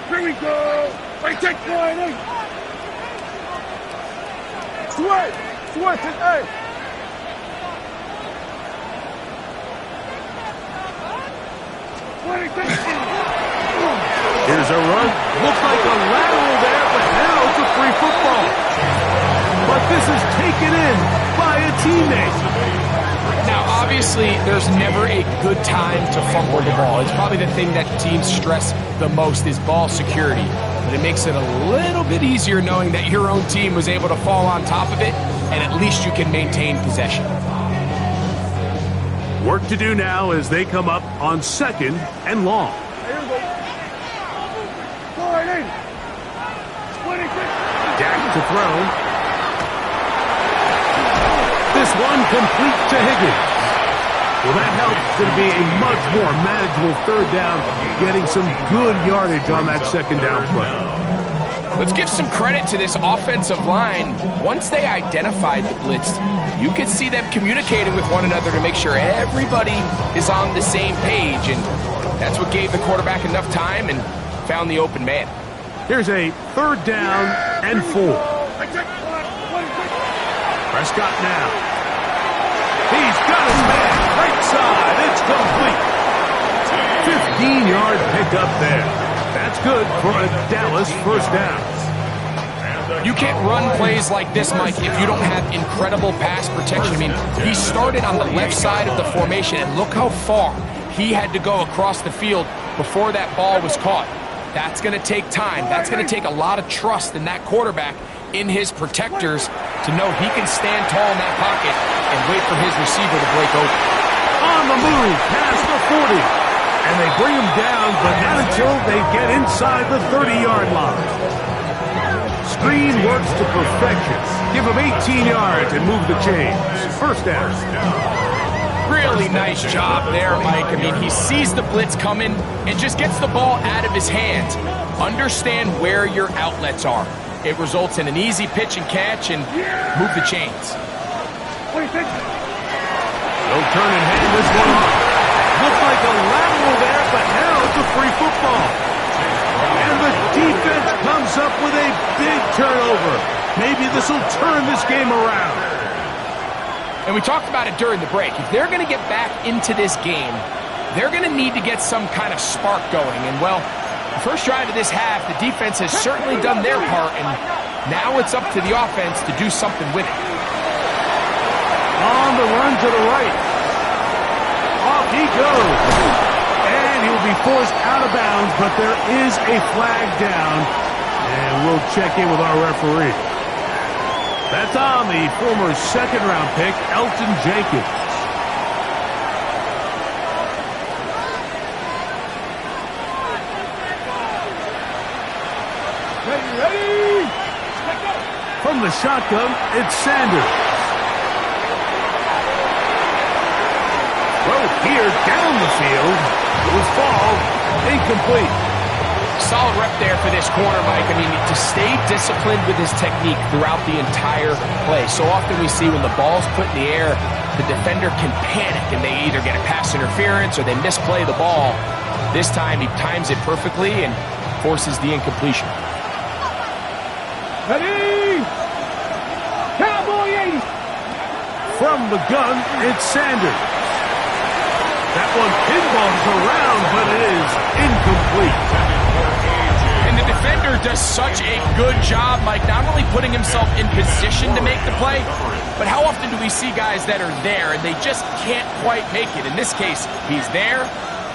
Here we go. Wait, take point. Switch, hey. Here's a run. Looks like a lateral there, but now it's a free football. But this is taken in by a teammate. Now, obviously, there's never a good time to fumble the ball. It's probably the thing that teams stress the most is ball security. but it makes it a little bit easier knowing that your own team was able to fall on top of it, and at least you can maintain possession. Work to do now as they come up on 2nd and long. Dak to throw. This one complete to Higgins. Well, that helps to be a much more manageable 3rd down, getting some good yardage on that 2nd down play. Let's give some credit to this offensive line. Once they identified the blitz, you could see them communicating with one another to make sure everybody is on the same page, and that's what gave the quarterback enough time and found the open man. Here's a 3rd down and 4. Prescott now. He's got his man right side. It's complete. 15-yard pickup there. That's good for a Dallas 1st down. You can't run plays like this, Mike, if you don't have incredible pass protection. I mean, he started on the left side of the formation, and look how far he had to go across the field before that ball was caught. That's going to take time. That's going to take a lot of trust in that quarterback, in his protectors, to know he can stand tall in that pocket and wait for his receiver to break open. On the move, past the 40. And they bring him down, but not until they get inside the 30-yard line. Screen works to perfection. Give him 18 yards and move the chains. 1st down. Really nice job there, Mike. I mean, he sees the blitz coming and just gets the ball out of his hands. Understand where your outlets are. It results in an easy pitch and catch and move the chains. What do you think? They'll turn and hand this one off. Looks like a lateral there, but now it's a free football. And the defense comes up with a big turnover. Maybe this will turn this game around. And we talked about it during the break. If they're going to get back into this game, they're going to need to get some kind of spark going. And, well, the first drive of this half, the defense has certainly done their part, and now it's up to the offense to do something with it. On the run to the right. Off he goes. And he'll be forced out of bounds, but there is a flag down. And we'll check in with our referee. That's on the former 2nd-round pick, Elton Jenkins. Ready? From the shotgun, it's Sanders. Throw here down the field. It was ball incomplete. Solid rep there for this corner, Mike. I mean, to stay disciplined with his technique throughout the entire play. So often we see when the ball's put in the air, the defender can panic and they either get a pass interference or they misplay the ball. This time he times it perfectly and forces the incompletion. Ready? Cowboy 80. From the gun, it's Sanders. That one pinballs around, but it is incomplete. And the defender does such a good job, Mike, not only putting himself in position to make the play, but how often do we see guys that are there and they just can't quite make it? In this case, he's there,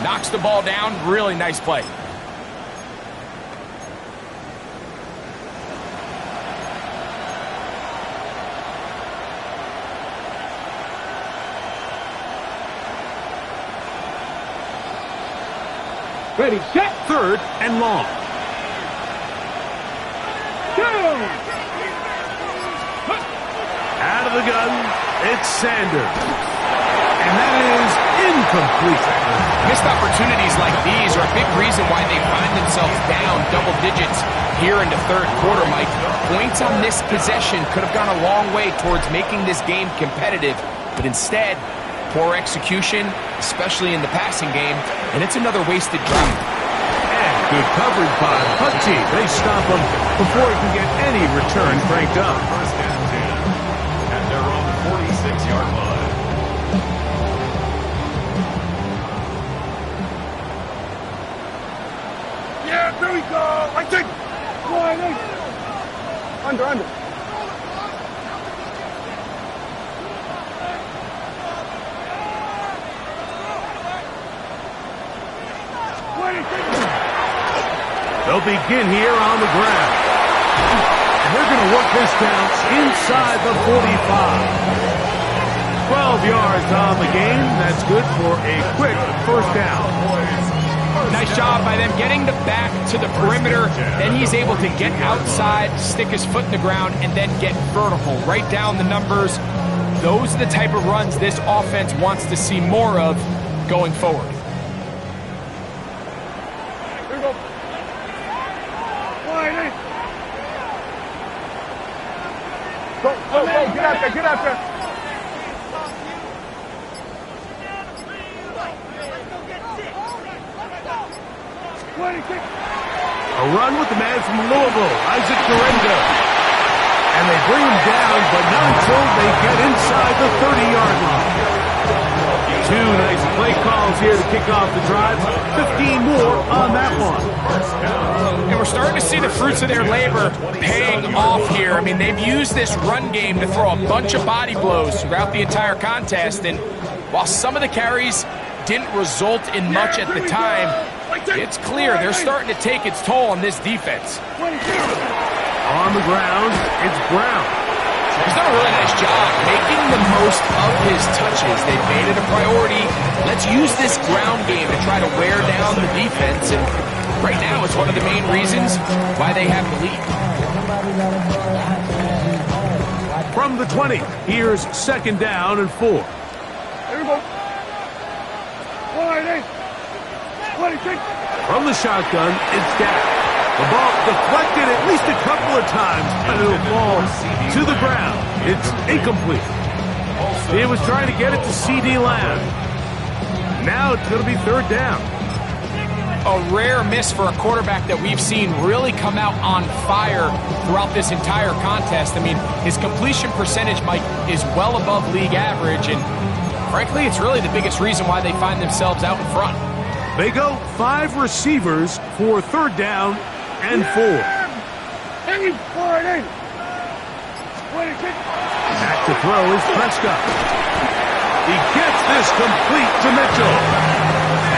knocks the ball down, really nice play. Ready, set. 3rd and long. Out of the gun, it's Sanders. And that is incomplete. Missed opportunities like these are a big reason why they find themselves down double digits here in the 3rd quarter, Mike. Points on this possession could have gone a long way towards making this game competitive, but instead, poor execution, especially in the passing game, and it's another wasted drive. And good coverage by Hutchie. They stop him before he can get any return cranked up. 1st and 10 at their own 46-yard line. Yeah, there we go. I think. Under. They'll begin here on the ground. And they're going to work this down inside the 45. 12 yards on the game. That's good for a quick first down. Nice job by them getting the back to the perimeter. Then he's able to get outside, stick his foot in the ground, and then get vertical. Right down the numbers. Those are the type of runs this offense wants to see more of going forward. Go, get out there, get out there. A run with the man from Louisville, Isaac Durendo. And they bring him down, but not until they get inside the 30-yard line. Two nice play calls here to kick off the drive. 15 more on that one. And we're starting to see the fruits of their labor paying off here. I mean, they've used this run game to throw a bunch of body blows throughout the entire contest. And while some of the carries didn't result in much at the time, it's clear they're starting to take its toll on this defense. On the ground, it's Brown. He's done a really nice job making the most of his touches. They've made it a priority. Let's use this ground game to try to wear down the defense. And right now, it's one of the main reasons why they have the lead. From the 20, here's 2nd down and 4. Here we go. From the shotgun, it's Dak. The ball deflected at least a couple of times, and it'll fall to the ground. It's incomplete. He was trying to get it to C.D. Lamb. Now it's going to be 3rd down. A rare miss for a quarterback that we've seen really come out on fire throughout this entire contest. I mean, his completion percentage, Mike, is well above league average, and frankly, it's really the biggest reason why they find themselves out in front. They go 5 receivers for 3rd down and 4. Back to throw is Prescott. He gets this complete to Mitchell.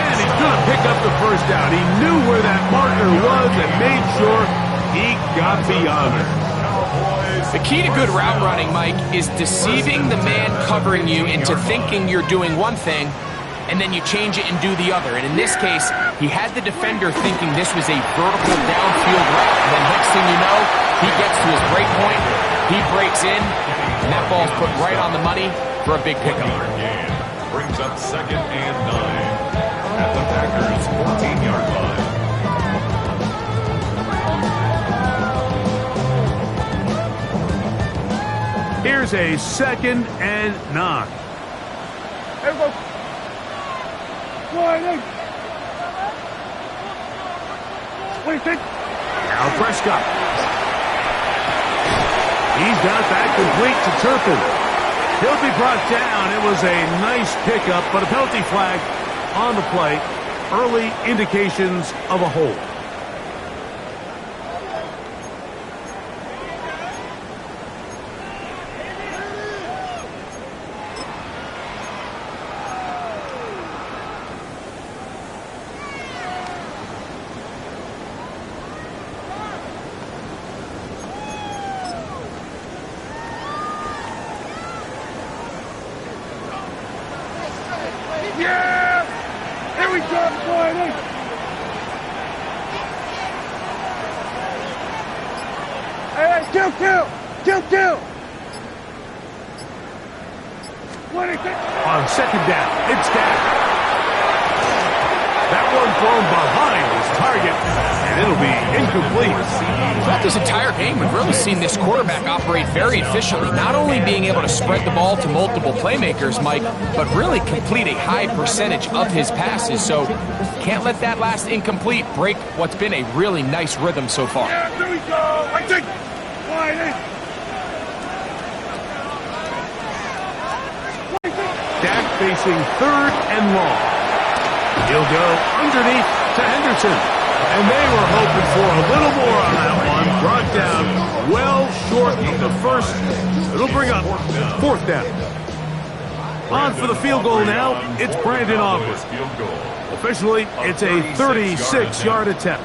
And he's going to pick up the 1st down. He knew where that marker was and made sure he got beyond it. The key to good route running, Mike, is deceiving the man covering you into thinking you're doing one thing, and then you change it and do the other. And in this case, he had the defender thinking this was a vertical downfield route. And then next thing you know, he gets to his break point, he breaks in, and that ball's put right on the money for a big pickup. Brings up 2nd and 9 at the Packers' 14-yard line. Here's a 2nd and 9. Here we go. Now Prescott. He's got that complete to Turpin. He'll be brought down. It was a nice pickup, but a penalty flag on the play. Early indications of a hold. Kill. On 2nd down, it's Dak. That one thrown behind his target, and it'll be incomplete. Throughout this entire game, we've really seen this quarterback operate very efficiently, not only being able to spread the ball to multiple playmakers, Mike, but really complete a high percentage of his passes. So can't let that last incomplete break what's been a really nice rhythm so far. Yeah, here we go. I think. Dak facing 3rd and long. He'll go underneath to Henderson. And they were hoping for a little more on that one. Brought down well short of the 1st. It'll bring up 4th down. On for the field goal now, it's Brandon Aubrey. Officially, it's a 36-yard attempt.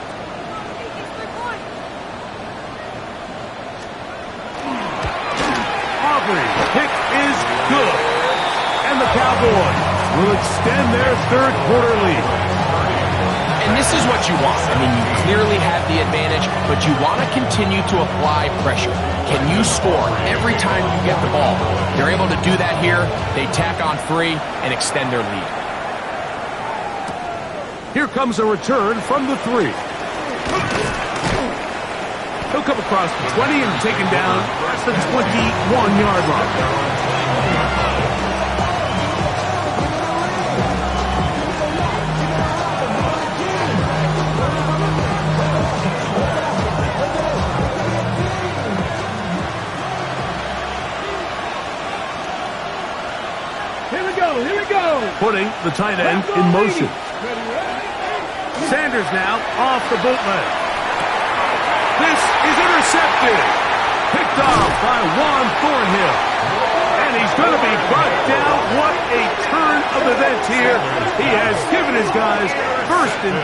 Opry. Kick is good. And the Cowboys will extend their third quarter lead. And this is what you want. I mean, you clearly have the advantage, but you want to continue to apply pressure. Can you score every time you get the ball? They're able to do that here. They tack on 3 and extend their lead. Here comes a return from the 3. He'll come across the 20 and taken down at the 21-yard line. Here we go. Putting the tight end in motion. Sanders now off the bootleg. This is intercepted. Picked off by Juan Thornhill. And he's going to be brought down. What a turn of events here. He has given his guys 1st and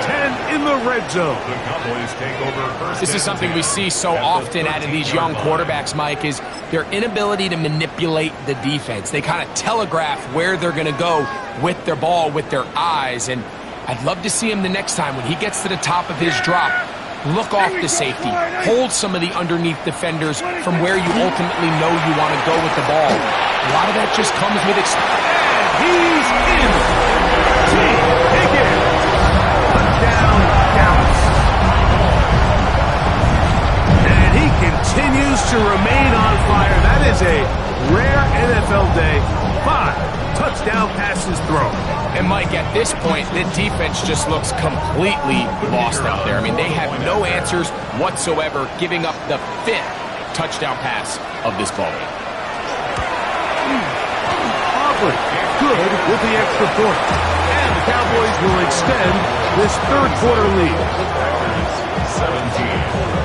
10 in the red zone. The Cowboys take over. This is something we see so often out of these young quarterbacks, Mike, is their inability to manipulate the defense. They kind of telegraph where they're going to go with their ball, with their eyes. And I'd love to see him the next time when he gets to the top of his drop. Look off the safety. Hold some of the underneath defenders from where you ultimately know you want to go with the ball. A lot of that just comes with experience. He's in. Team Higgins. Touchdown, Dallas. And he continues to remain on fire. That is a rare NFL day. 5 touchdown passes thrown. And Mike, at this point, the defense just looks completely lost out there. I mean, they have no answers whatsoever, giving up the 5th touchdown pass of this ball game. Aubrey, good with the extra point. And the Cowboys will extend this third quarter lead. 17.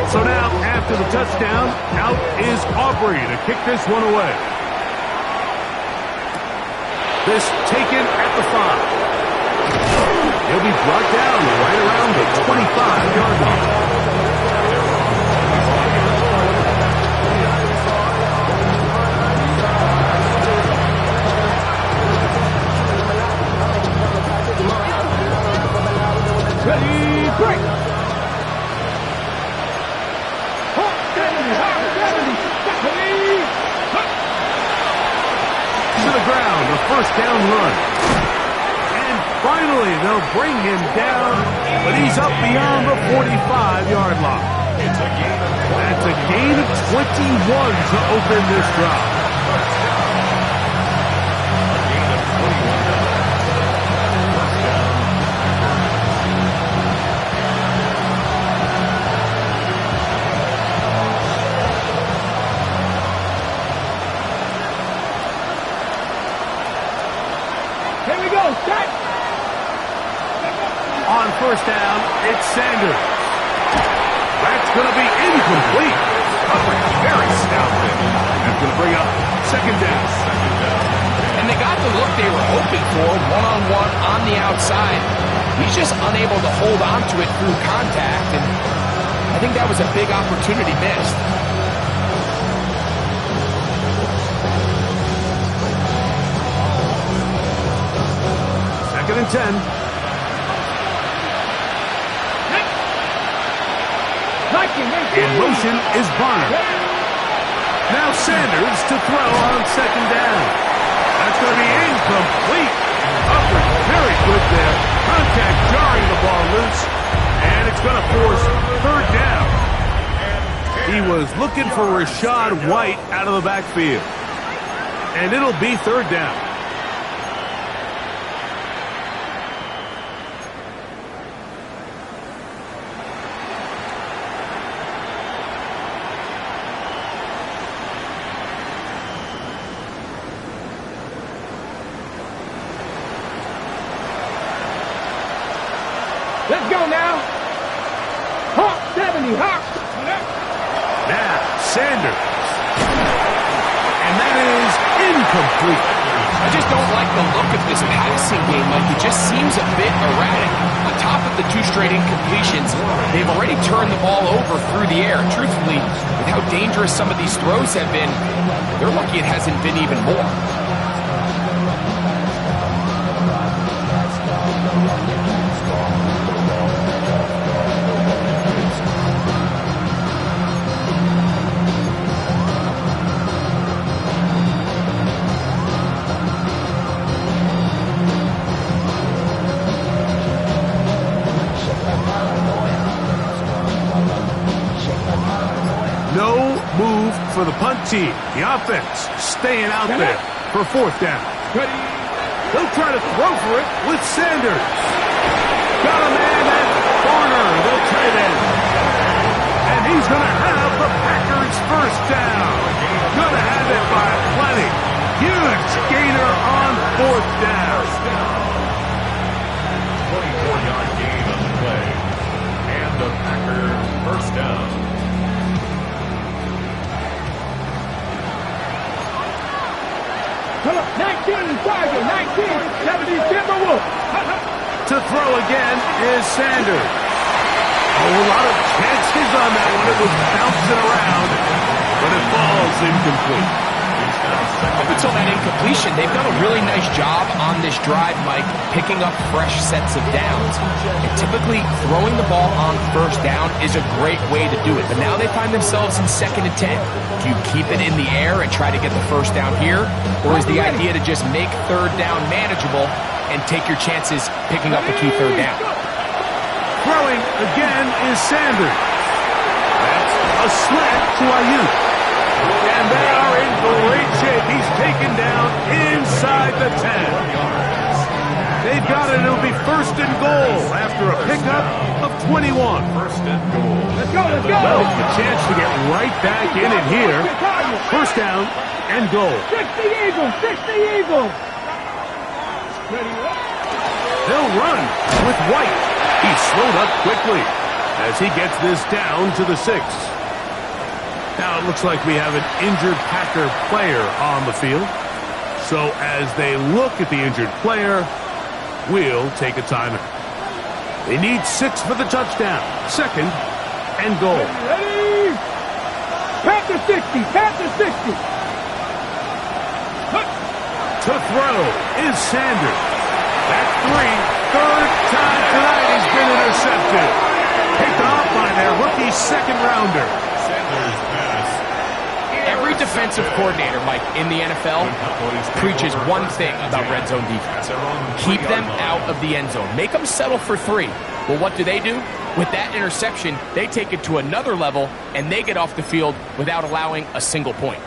So now, after the touchdown, out is Aubrey to kick this one away. This taken at the 5. He'll be brought down right around the 25-yard line. Ready, break. To the ground, a first down run. And finally, they'll bring him down, but he's up beyond the 45-yard line. That's a gain of 21 to open this drive. On first down, it's Sanders. That's going to be incomplete. Coverage very stout. That's going to bring up second down. And they got the look they were hoping for, one-on-one on the outside. He's just unable to hold on to it through contact, and I think that was a big opportunity missed. Second and 10. In motion is Barner. Now Sanders to throw on second down. That's going to be incomplete. Upward, very good there. Contact jarring the ball loose. And it's going to force third down. He was looking for Rashad White out of the backfield. And it'll be third down. Let's go now. Hawk 70, Hawk. Now, Sanders. And that is incomplete. I just don't like the look of this passing game Mike. It just seems a bit erratic. On top of the 2 straight incompletions, they've already turned the ball over through the air. Truthfully, with how dangerous some of these throws have been, they're lucky it hasn't been even more. No move for the punt team. The offense staying out there for 4th down. They'll try to throw for it with Sanders. Got a man at corner. They'll trade in. And he's going to have the Packers 1st down. Going to have it by plenty. Huge gainer on 4th down. 24-yard gain on the play. And the Packers 1st down. Come on, 19, Tiger, 19, 70, Timberwolf. To throw again is Sanders. A lot of chances on that one. It was bouncing around, but it falls incomplete. Up until that incompletion, they've done a really nice job on this drive, Mike, picking up fresh sets of downs. And typically, throwing the ball on 1st down is a great way to do it. But now they find themselves in 2nd and 10. Do you keep it in the air and try to get the 1st down here? Or is the idea to just make 3rd down manageable and take your chances picking up a key 3rd down? Throwing again is Sanders. That's a slant to Ayuk. And they are in great shape. He's taken down inside the 10. They've got it. It'll be 1st and goal after a pickup of 21. 1st and goal. Let's go, let's go. Well, the chance to get right back in it here. 1st down and goal. 60 Eagles, 60 Eagles. They'll run with White. He's slowed up quickly as he gets this down to the 6. Now it looks like we have an injured Packer player on the field. So as they look at the injured player, we'll take a timeout. They need 6 for the touchdown. 2nd and goal. Ready? Panther 60, Panther 60. To throw is Sanders. That's 3. 3rd time tonight he's been intercepted. Picked off by their rookie 2nd rounder. Sanders pass. Every defensive coordinator, Mike, in the NFL preaches one thing about red zone defense. Keep them out of the end zone. Make them settle for 3. Well, what do? With that interception, they take it to another level, and they get off the field without allowing a single point.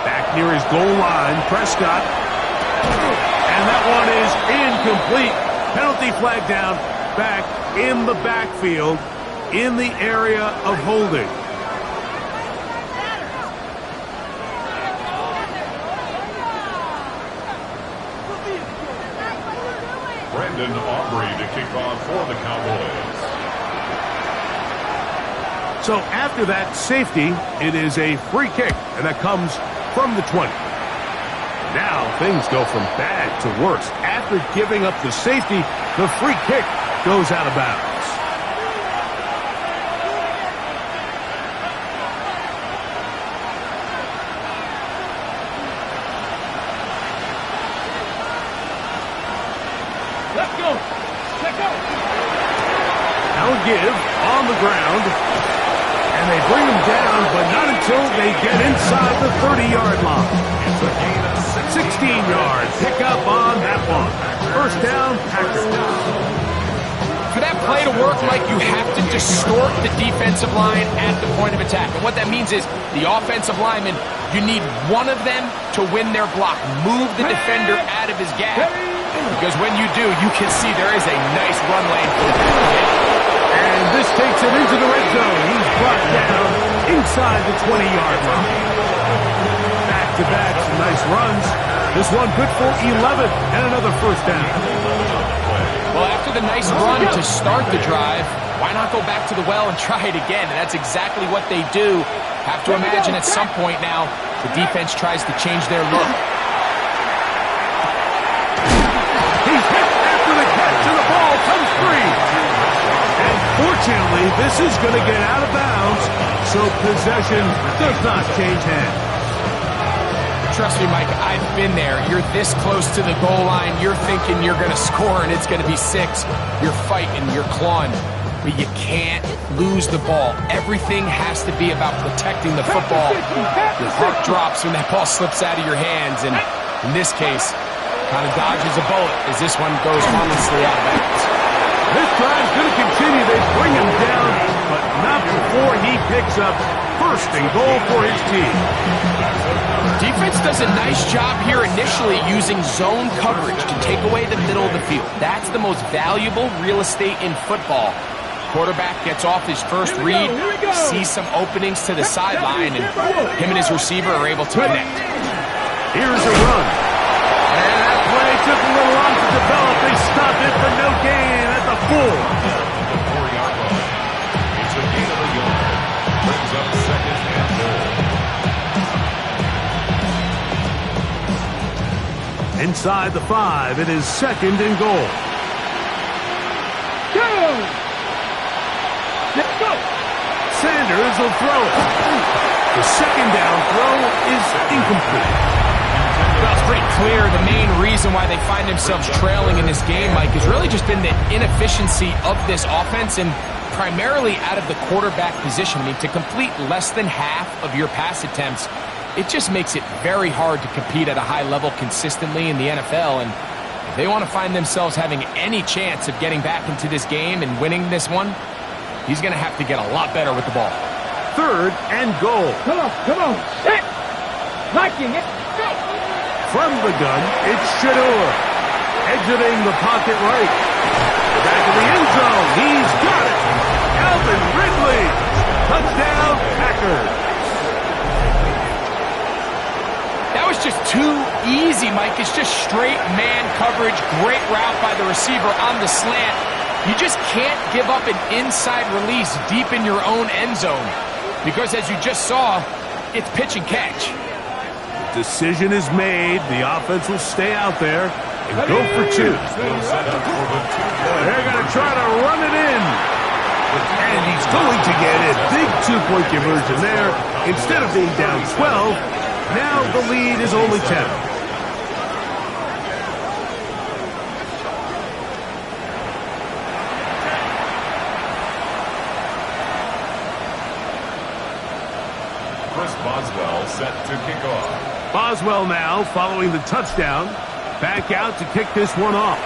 Back near his goal line, Prescott. And that one is incomplete. Penalty flag down, back in the backfield, in the area of holding. Brandon Aubrey to kick off for the Cowboys. So after that safety, it is a free kick, and that comes from the 20. Now things go from bad to worse. After giving up the safety, the free kick goes out of bounds. Let's go. Let's go. Now a give on the ground. And they bring him down, but not until they get inside the 30-yard line. It's a gain of 16 yards. Pick up on that one. 1st down, Packers. For that play to work, Mike, you have to distort the defensive line at the point of attack. And what that means is the offensive lineman, you need one of them to win their block. Move the defender out of his gap. Because when you do, you can see there is a nice run lane for the defender. And this takes it into the red zone. He's brought down inside the 20-yard line. Back-to-back, some nice runs. This one good for 11 and another 1st down. Well, after nice run to start the drive. Why not go back to the well and try it again? And that's exactly what they do. Have to imagine at some point now, the defense tries to change their look. He's hit after the catch, and the ball comes free. And fortunately, this is going to get out of bounds, so possession does not change hands. Trust me, Mike, I've been there. You're this close to the goal line. You're thinking you're going to score, and it's going to be 6. You're fighting, you're clawing. But you can't lose the ball. Everything has to be about protecting the football. Your heart drops when that ball slips out of your hands, and in this case, kind of dodges a bullet as this one goes harmlessly out of bounds. This drive's going to continue. They bring him down, but not before he picks up first and goal for his team. Defense does a nice job here initially using zone coverage to take away the middle of the field. That's the most valuable real estate in football. Quarterback gets off his first read, sees some openings to the sideline, and him and his receiver are able to connect. Here's a run. And that play took a little long to develop. They stopped it for no gain at the 4. The 4-yard line. It's a gain of a yard. Brings up second and goal. Inside the 5, it is second and goal. Let's go. Sanders will throw it. The second down throw is incomplete. Well, it's pretty clear the main reason why they find themselves trailing in this game, Mike, has really just been the inefficiency of this offense and primarily out of the quarterback position. I mean, to complete less than half of your pass attempts, it just makes it very hard to compete at a high level consistently in the NFL. And if they want to find themselves having any chance of getting back into this game and winning this one, he's going to have to get a lot better with the ball. Third and goal. Come on. Set. Blocking it. Go. From the gun, it's Shador. Exiting the pocket right. Back in the end zone. He's got it. Calvin Ridley. Touchdown, Packers. That was just too easy, Mike. It's just straight man coverage. Great route by the receiver on the slant. You just can't give up an inside release deep in your own end zone because, as you just saw, it's pitch and catch. Decision is made. The offense will stay out there and go for 2. They're going to try to run it in. And he's going to get it. Big 2-point conversion there. Instead of being down 12, now the lead is only 10. Boswell set to kick off. Boswell now following the touchdown. Back out to kick this one off.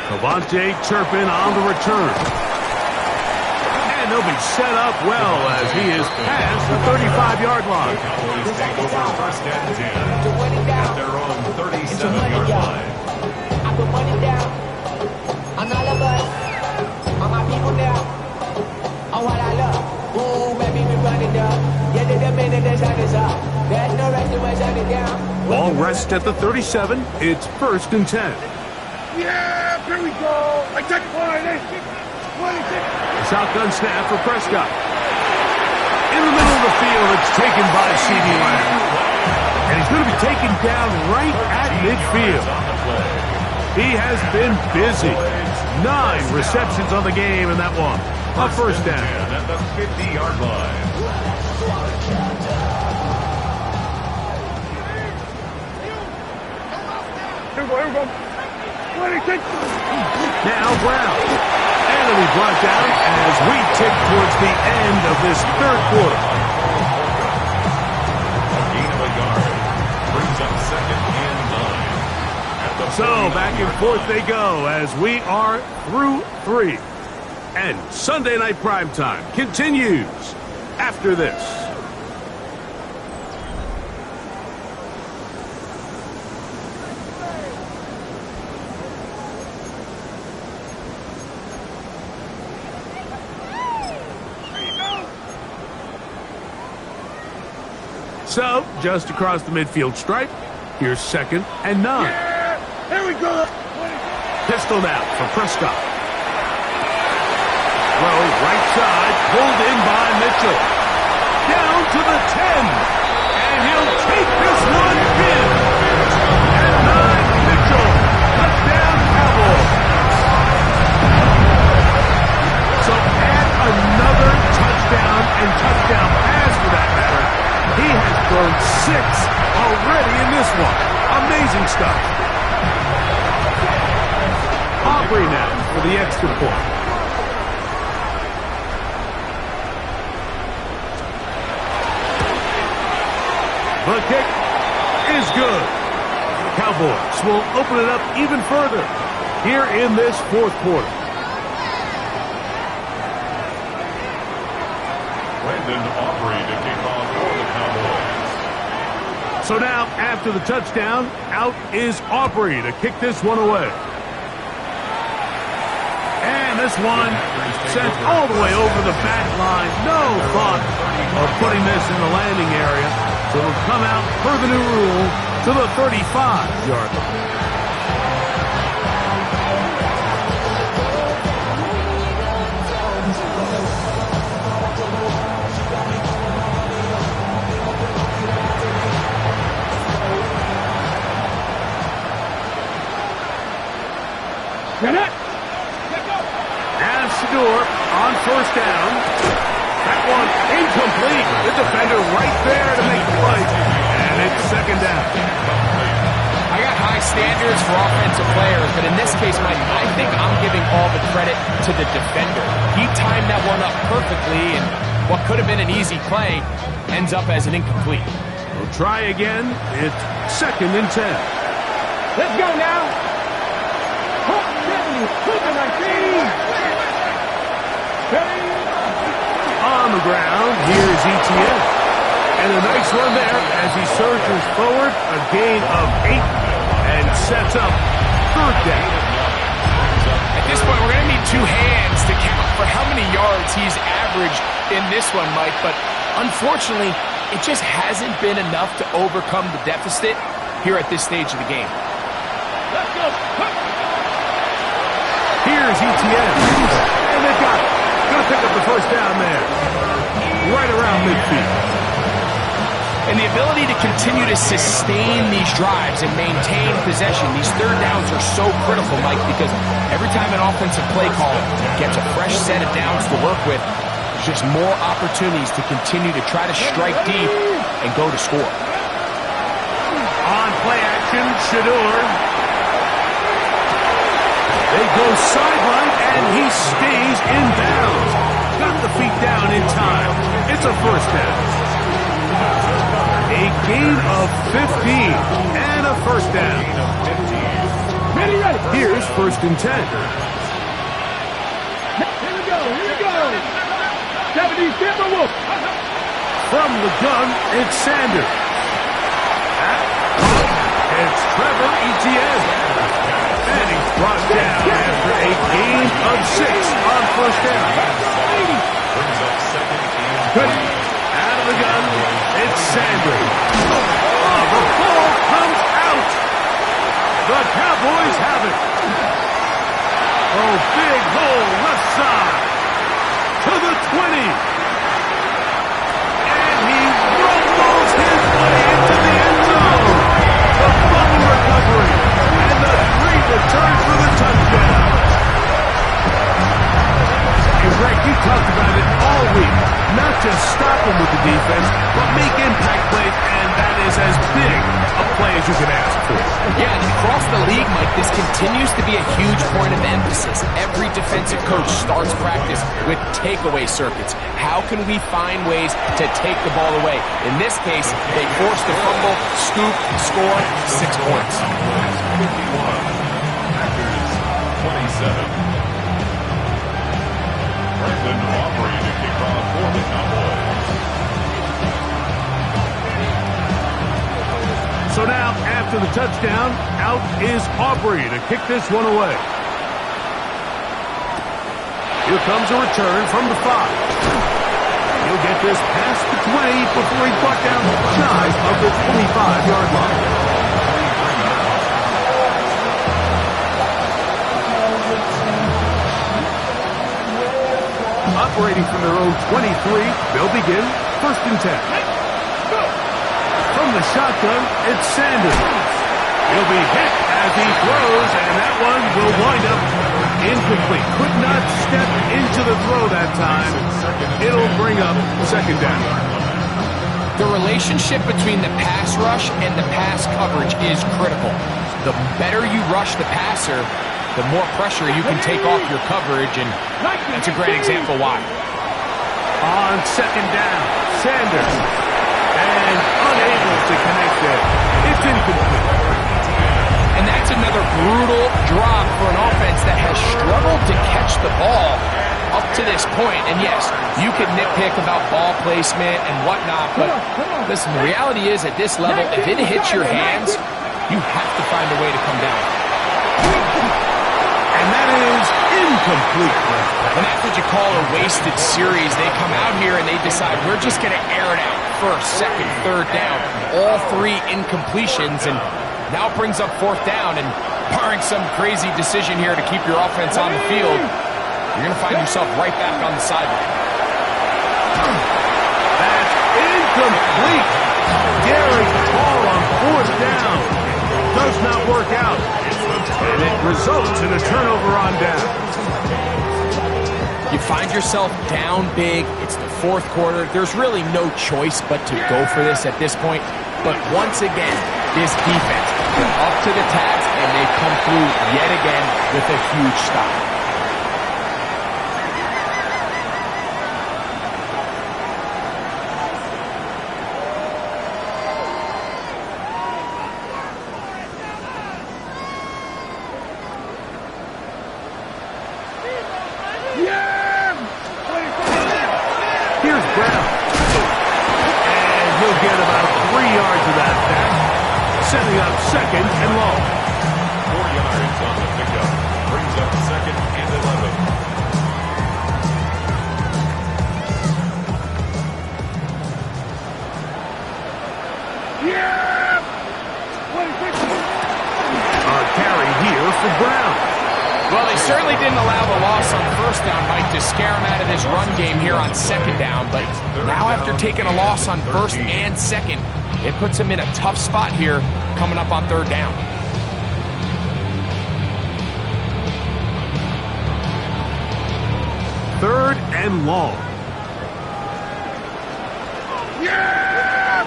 Cavante Turpin on the return. And they'll be set up well as he is past the 35-yard line. Cowboys take over first and 10 at their own 37-yard line. I put money down on all of us, on my people now, on what I love. Ooh, baby, we running up. Yeah, the minute the sun is up. There's no rest to shut it down. Ball rests at the 37. It's first and 10. Yeah, here we go. I take 26. Shotgun snap for Prescott. In the middle of the field, it's taken by C.D. Lamb. And he's going to be taken down right at midfield. He has been busy. 9 receptions on the game in that one. A first down. At the 50-yard line. Here we go. 26. Now Brown. And it'll be brought down as we tick towards the end of this third quarter. A gain of a yard. Brings up second and 9. At the So back and forth they go as we are through 3. And Sunday Night Primetime continues after this. So, just across the midfield stripe, here's second and 9. Yeah, here we go. pistol now for Prescott. Throw right side, pulled in by Mitchell. Down to the 10. And he'll take this one in. At 9, Mitchell. Touchdown, Cowboys. So add another touchdown and touchdown pass for that matter. He has thrown 6 already in this one. Amazing stuff. Aubrey now for the extra point. The kick is good. Cowboys will open it up even further here in this fourth quarter. Brandon Aubrey to kick off for the Cowboys. So now, after the touchdown, out is Aubrey to kick this one away. And this one sent all the way over the back line. No thought of putting this in the landing area. So it'll come out per the new rule to the 35-yard line. As Shador on first down. That one incomplete. The defender right there to make the play. And it's second down. I got high standards for offensive players, but in this case, Mike, I think I'm giving all the credit to the defender. He timed that one up perfectly, and what could have been an easy play ends up as an incomplete. We'll try again. It's second and 10. Let's go now. 19. On the ground, here's ETN. And a nice run there as he surges forward, a gain of 8, and sets up third down. At this point, we're going to need 2 hands to count for how many yards he's averaged in this one, Mike, but unfortunately, it just hasn't been enough to overcome the deficit here at this stage of the game. Let's go. Here's ETN. And they've got it. Going to pick up the first down there. Right around midfield. And the ability to continue to sustain these drives and maintain possession, these third downs are so critical, Mike, because every time an offensive play call gets a fresh set of downs to work with, there's just more opportunities to continue to try to strike deep and go to score. On play action, Shador. They go sideline, and he stays in bounds. Got the feet down in time. It's a first down. A gain of 15 and a first down. Here's first and 10. Here we go. 70 Timberwolves. From the gun, it's Sanders. It's Trevor Etienne. And he's brought down after a gain of 6 on first down. Brings up second and 20. Out of the gun, it's Sanders. Oh, the ball comes out. The Cowboys have it. Oh, big hole left side to the 20. And he rumbles his way into the end zone. The fumble recovery and the 3 returns for the touchdown. And Greg, you talked about it all week. Not just stop him with the defense, but make impact plays, and that is as big a play as you can ask for. Yeah, and across the league, Mike, this continues to be a huge point of emphasis. Every defensive coach starts practice with takeaway circuits. How can we find ways to take the ball away? In this case, they forced the fumble, scoop, score, 6 points. 51. Packers 27. Brandon Aubrey to kick off for the Cowboys. So now, after the touchdown, out is Aubrey to kick this one away. Here comes a return from the 5. He'll get this past the 20 before he's brought down shy of the 25-yard line. operating from their own 23. They'll begin 1st and 10. From the shotgun, it's Sanders. He'll be hit as he throws, and that one will wind up incomplete. Could not step into the throw that time. It'll bring up 2nd down. The relationship between the pass rush and the pass coverage is critical. The better you rush the passer, the more pressure you can take off your coverage, and that's a great example why. On 2nd down, Sanders, and unable to connect there. It's incomplete. And that's another brutal drop for an offense that has struggled to catch the ball up to this point. And yes, you can nitpick about ball placement and whatnot, but listen, the reality is at this level, if it hits your hands, you have to find a way to come down. And that is incomplete. And that's what you call a wasted series. They come out here and they decide, we're just going to air it out. 1st, 2nd, 3rd down. All 3 incompletions, and now it brings up 4th down, and barring some crazy decision here to keep your offense on the field, you're going to find yourself right back on the sideline. That's incomplete. Garrett Hall on 4th down. Does not work out. And it results in a turnover on down. You find yourself down big. It's the 4th quarter. There's really no choice but to go for this at this point. But once again, this defense, they're up to the task, and they come through yet again with a huge stop. Here's Brown. And he'll get about 3 yards of that back, setting up 2nd and long. 4 yards on the pickup. Brings up 2nd and 11. A carry here for Brown. Well, they certainly didn't allow the loss on 1st down, Mike, to scare him out of this run game here on 2nd down. But now after taking a loss on 1st and 2nd, it puts him in a tough spot here coming up on 3rd down. Third and long. Yeah!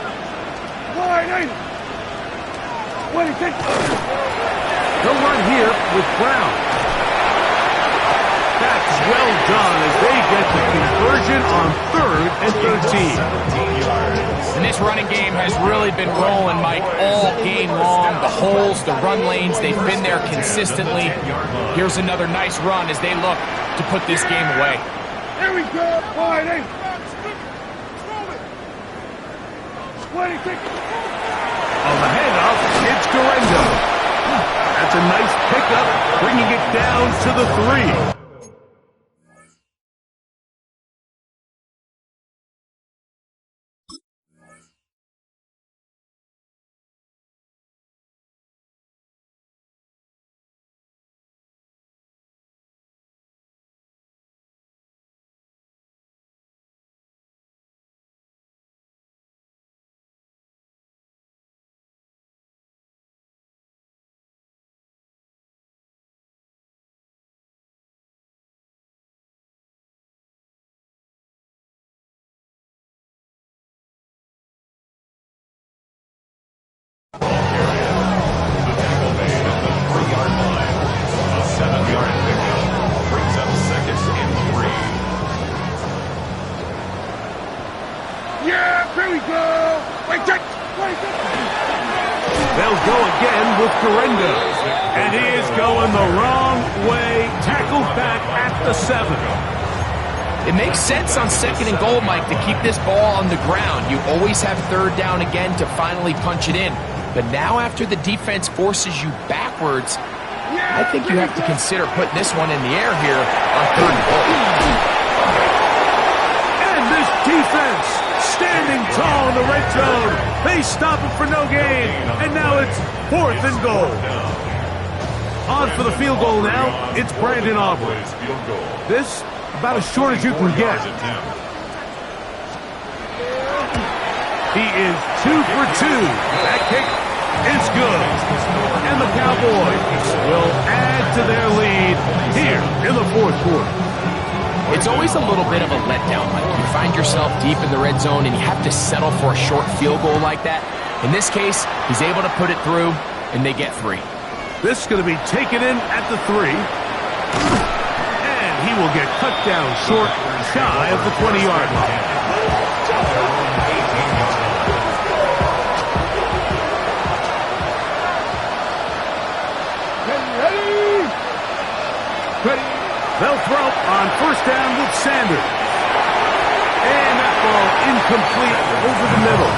Wide 26. They'll run here with Brown. That's well done as they get the conversion on 3rd and 13. And this running game has really been rolling, Mike, all game long. The holes, the run lanes, they've been there consistently. Here's another nice run as they look to put this game away. Here we go. Wide 8. 26. On the handoff, it's Garendo. That's a nice pickup, bringing it down to the 3. They'll go again with Garendo. And he is going the wrong way. Tackled back at the 7. It makes sense on 2nd and goal, Mike, to keep this ball on the ground. You always have 3rd down again to finally punch it in. But now after the defense forces you backwards, I think you have to consider putting this one in the air here on 3rd and goal. And this defense standing tall in the red zone. They stop it for no gain. And now it's 4th and goal. On for the field goal now. It's Brandon Aubrey. This About as short as you can get. He is 2 for 2. That kick is good. And the Cowboys will add to their lead here in the fourth quarter. It's always a little bit of a letdown. Like you find yourself deep in the red zone and you have to settle for a short field goal like that. In this case, he's able to put it through, and they get 3. This is going to be taken in at the 3. And he will get cut down short, shy of the 20-yard line. Ready. They'll throw on first down with Sanders. And that ball incomplete over the middle.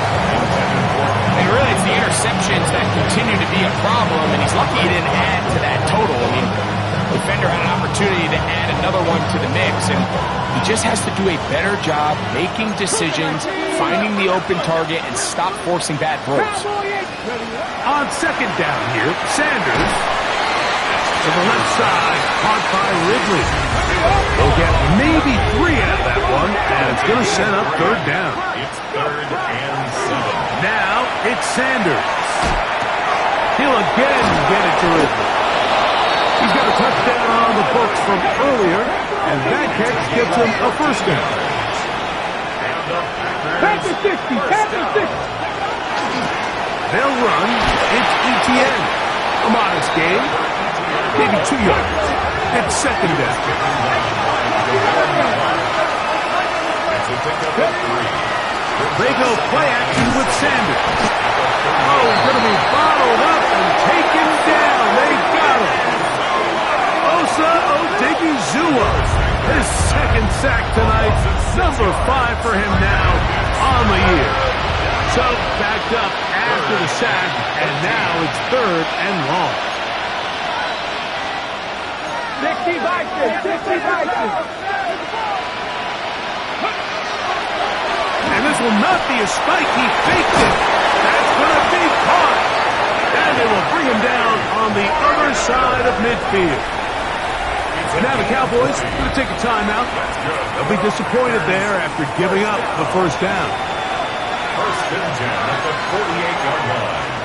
And really, it's the interceptions that continue to be a problem, and he's lucky he didn't add to that total. I mean, the defender had an opportunity to add another one to the mix, and he just has to do a better job making decisions, finding the open target, and stop forcing bad throws. On second down here, Sanders to the left side, caught by Ridley. They'll get maybe 3 out of that one, and it's going to set up third down. It's 3rd and 7. Now it's Sanders. He'll again get it to Ridley. He's got a touchdown on the books from earlier, and that catch gets him a first down. Panther 60, Panther 60. They'll run. It's ETN. A modest gain. Maybe 2 yards. At second down. They go play action with Sanders. Oh, he's going to be bottled up and taken down. They got him. Osa Odigizua. His second sack tonight. Number 5 for him now on the year. So backed up after the sack, and now it's 3rd and long. 60 Vikings, 60 Vikings. And this will not be a spike. He faked it. That's going to be caught. And they will bring him down on the other side of midfield. Now the Cowboys going to take a timeout. They'll be disappointed there after giving up the first down. First and 10 at the 48-yard line.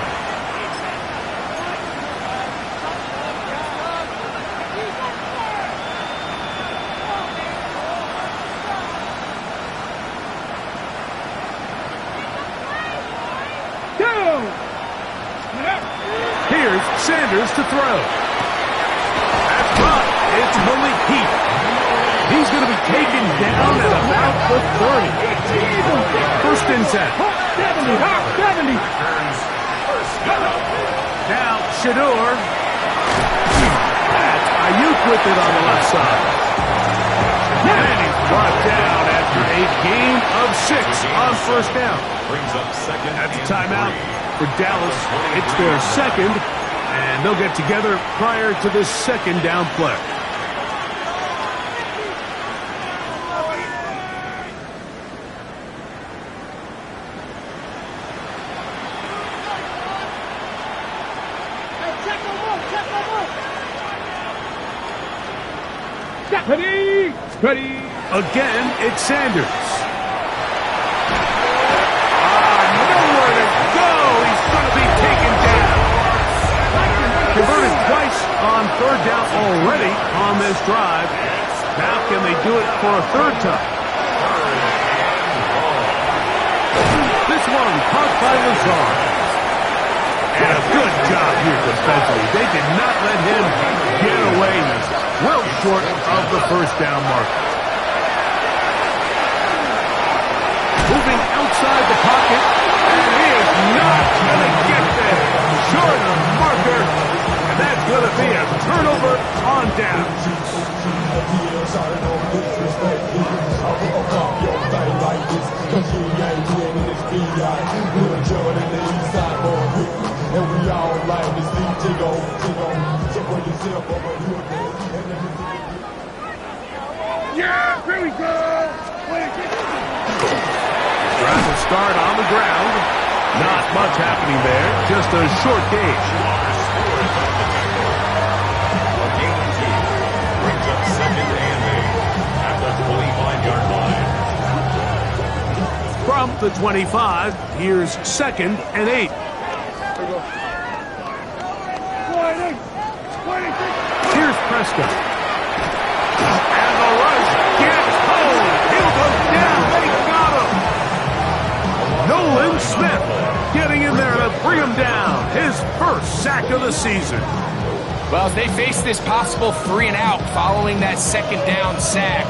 Here's Sanders to throw. That's right. It's Malik Heath. He's going to be taken down at about the 30. First and 10. 70. Now Shador. That's Ayuk with it on the left side. And he's brought down after a gain of 6 on first down. Brings up second. That's a timeout for Dallas. It's their second, and they'll get together prior to this second down play. Ready. Again, it's Sanders. Nowhere to go. He's going to be taken down. Converted twice on third down already on this drive. Now can they do it for a third time? This one caught by Lazard. And a good job here defensively. They did not let him get away. Well short of the first down mark. Moving outside the pocket, and he is not going to get there. Short of the marker, and that's going to be a turnover on down. Yeah, here we go. Trying to start on the ground. Not much happening there. Just a short gauge. Brings up second and 8 at the From the 25, here's 2nd and 8. Here's Prescott. And the rush gets home. He'll go down. They got him. Nolan Smith getting in there to bring him down. His first sack of the season. Well, as they face this possible 3 and out following that 2nd down sack,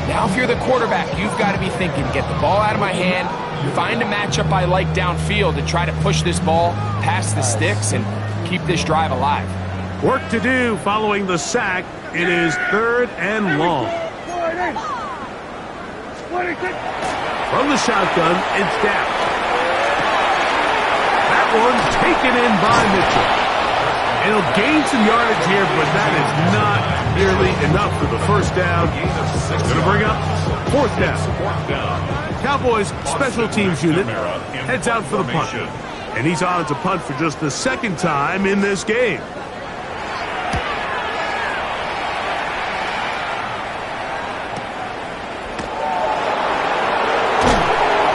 now if you're the quarterback, you've got to be thinking, get the ball out of my hand, find a matchup I like downfield and try to push this ball past the sticks and keep this drive alive. Work to do following the sack. It is 3rd and long. From the shotgun, it's down. That one's taken in by Mitchell. It'll gain some yardage here, but that is not nearly enough for the first down. Going to bring up 4th down. Cowboys special teams unit heads out for the punt. And he's on to punt for just the 2nd time in this game.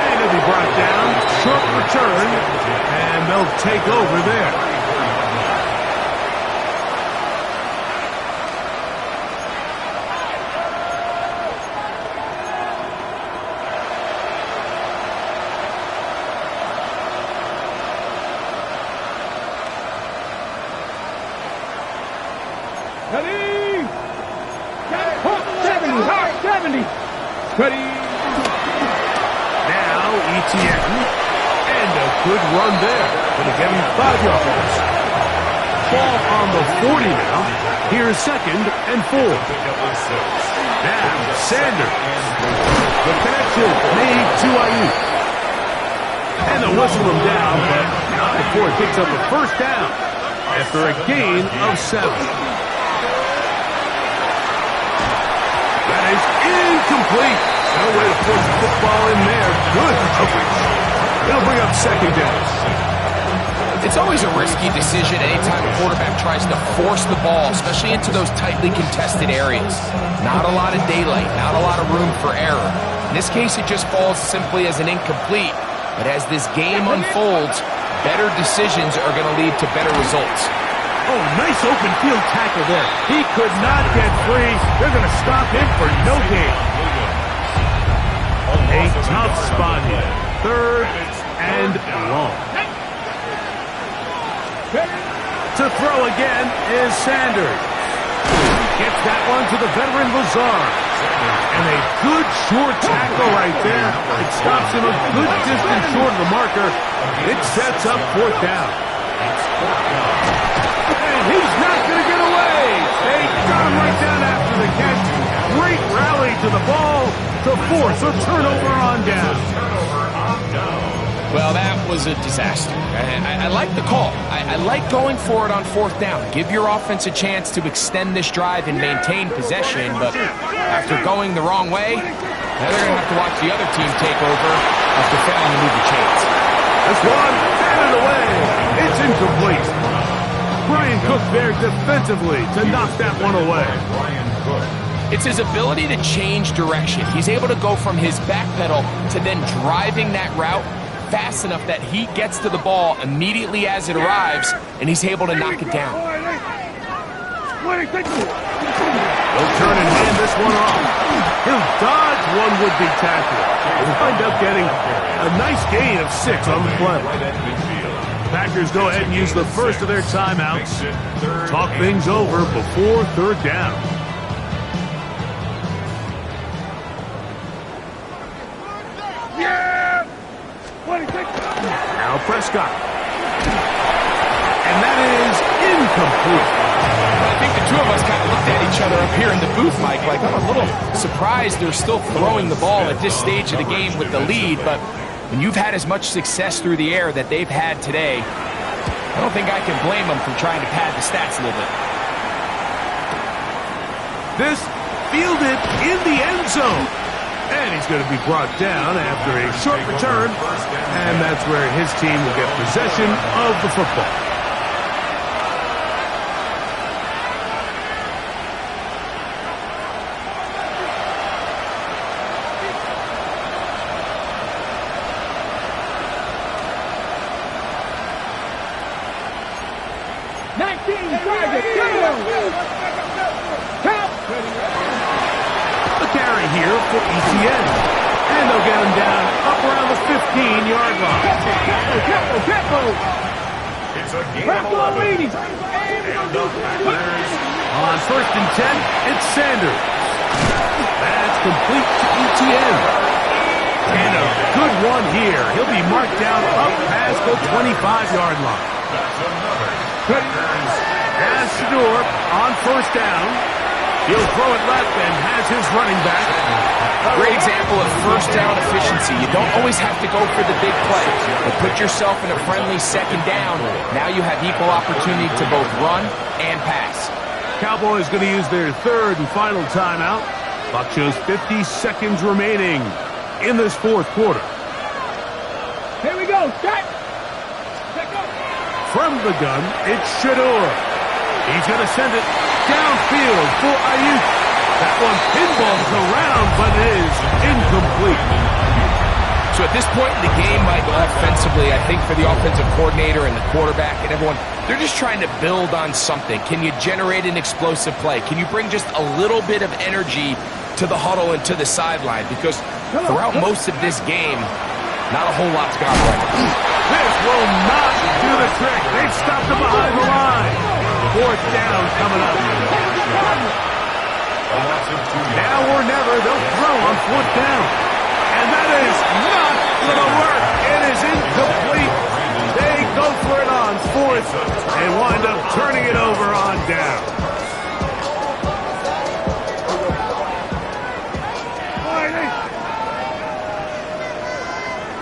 And he'll be brought down. Short return. And they'll take over there. Ready. Now ETN. And a good run there. Going to get him 5 yards. Ball on the 40 now. Here's 2nd and 4. Now Sanders. The connection made to Ayuk. And they'll whistle him down, but not before it picks up a first down after a gain of 7. That is incomplete. No way to push the football in there. Good coverage. It'll bring up 2nd down. It's always a risky decision anytime a quarterback tries to force the ball, especially into those tightly contested areas. Not a lot of daylight, not a lot of room for error. In this case, it just falls simply as an incomplete. But as this game unfolds, better decisions are going to lead to better results. Oh, nice open field tackle there. He could not get free. They're going to stop him for no gain. A tough spot here. 3rd and long. To throw again is Sanders. Gets that one to the veteran Lazar. And a good short tackle right there. It stops him a good distance short of the marker. It sets up 4th down. And he's not going to get away. They got him right down after the catch. Great rally to the ball to force a turnover on down. Well, that was a disaster. I like the call. I like going for it on 4th down. Give your offense a chance to extend this drive and maintain possession, but after going the wrong way, now they're going to have to watch the other team take over after failing to move the chains. This one, batted away. It's incomplete. Brian Cook there defensively to knock that one away. It's his ability to change direction. He's able to go from his back pedal to then driving that route fast enough that he gets to the ball immediately as it arrives, and he's able to knock it down. He'll turn and hand this one off. He'll dodge one would-be tackler. He'll wind up getting a nice gain of 6 on the play. Packers go ahead and use the first of their timeouts. Talk things over before 3rd down. Now Prescott. And that is incomplete. I think the two of us kind of looked at each other up here in the booth, Mike, like I'm a little surprised they're still throwing the ball at this stage of the game with the lead, but when you've had as much success through the air that they've had today, I don't think I can blame them for trying to pad the stats a little bit. This fielded in the end zone. And he's going to be brought down after a short return. And that's where his team will get possession of the football. here for ETN. And they'll get him down up around the 15-yard line. Tempo. It's a game Back of on 11. Leedy. On 1st and 10, it's Sanders. That's complete to ETN. And a good one here. He'll be marked down up past the 25-yard line. That's another. As Shador on 1st down. He'll throw it left and has his running back. Great example of first down efficiency. You don't always have to go for the big play, but put yourself in a friendly 2nd down. Now you have equal opportunity to both run and pass. Cowboys going to use their 3rd and final timeout. Clock shows 50 seconds remaining in this 4th quarter. Here we go. Set. Check up. From the gun, it's Shador. He's going to send it downfield for Ayuk. That one pinballs around, but is incomplete. So at this point in the game, Michael, offensively, I think for the offensive coordinator and the quarterback and everyone, they're just trying to build on something. Can you generate an explosive play? Can you bring just a little bit of energy to the huddle and to the sideline? Because throughout most of this game, not a whole lot's gone right. This will not do the trick. They've stopped him behind the line. 4th down coming up. Now or never, they'll throw on 4th down. And that is not going to work. It is incomplete. They go for it on 4th and wind up turning it over on down.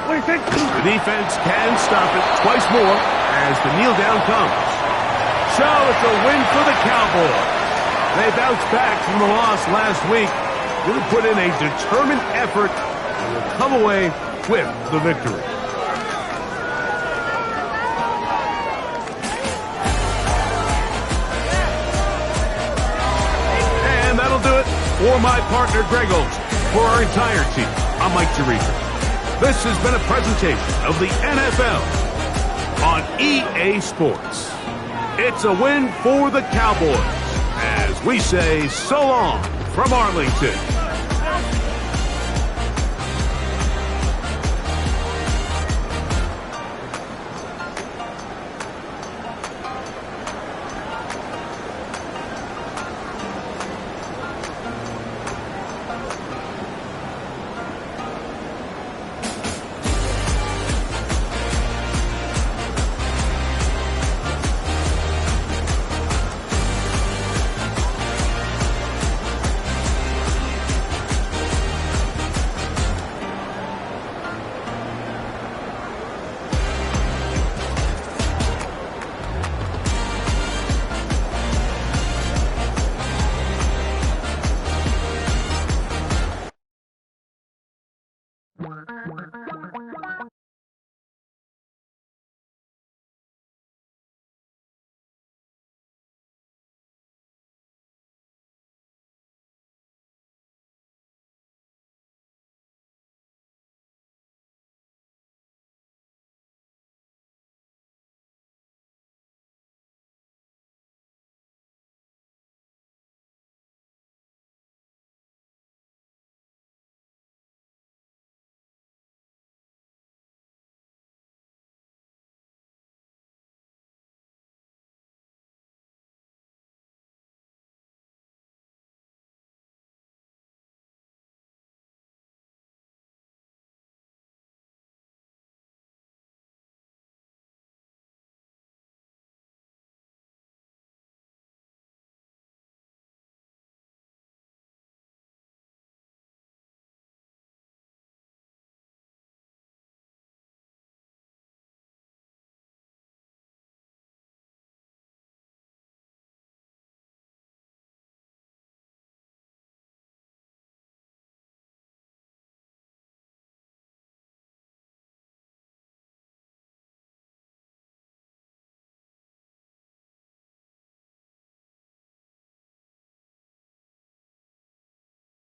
What do you think? The defense can stop it twice more as the kneel down comes. So it's a win for the Cowboys. They bounced back from the loss last week. Really put in a determined effort and will come away with the victory. And that'll do it for my partner Greg Olson. For our entire team, I'm Mike Teresa. This has been a presentation of the NFL on EA Sports. It's a win for the Cowboys as we say so long from Arlington.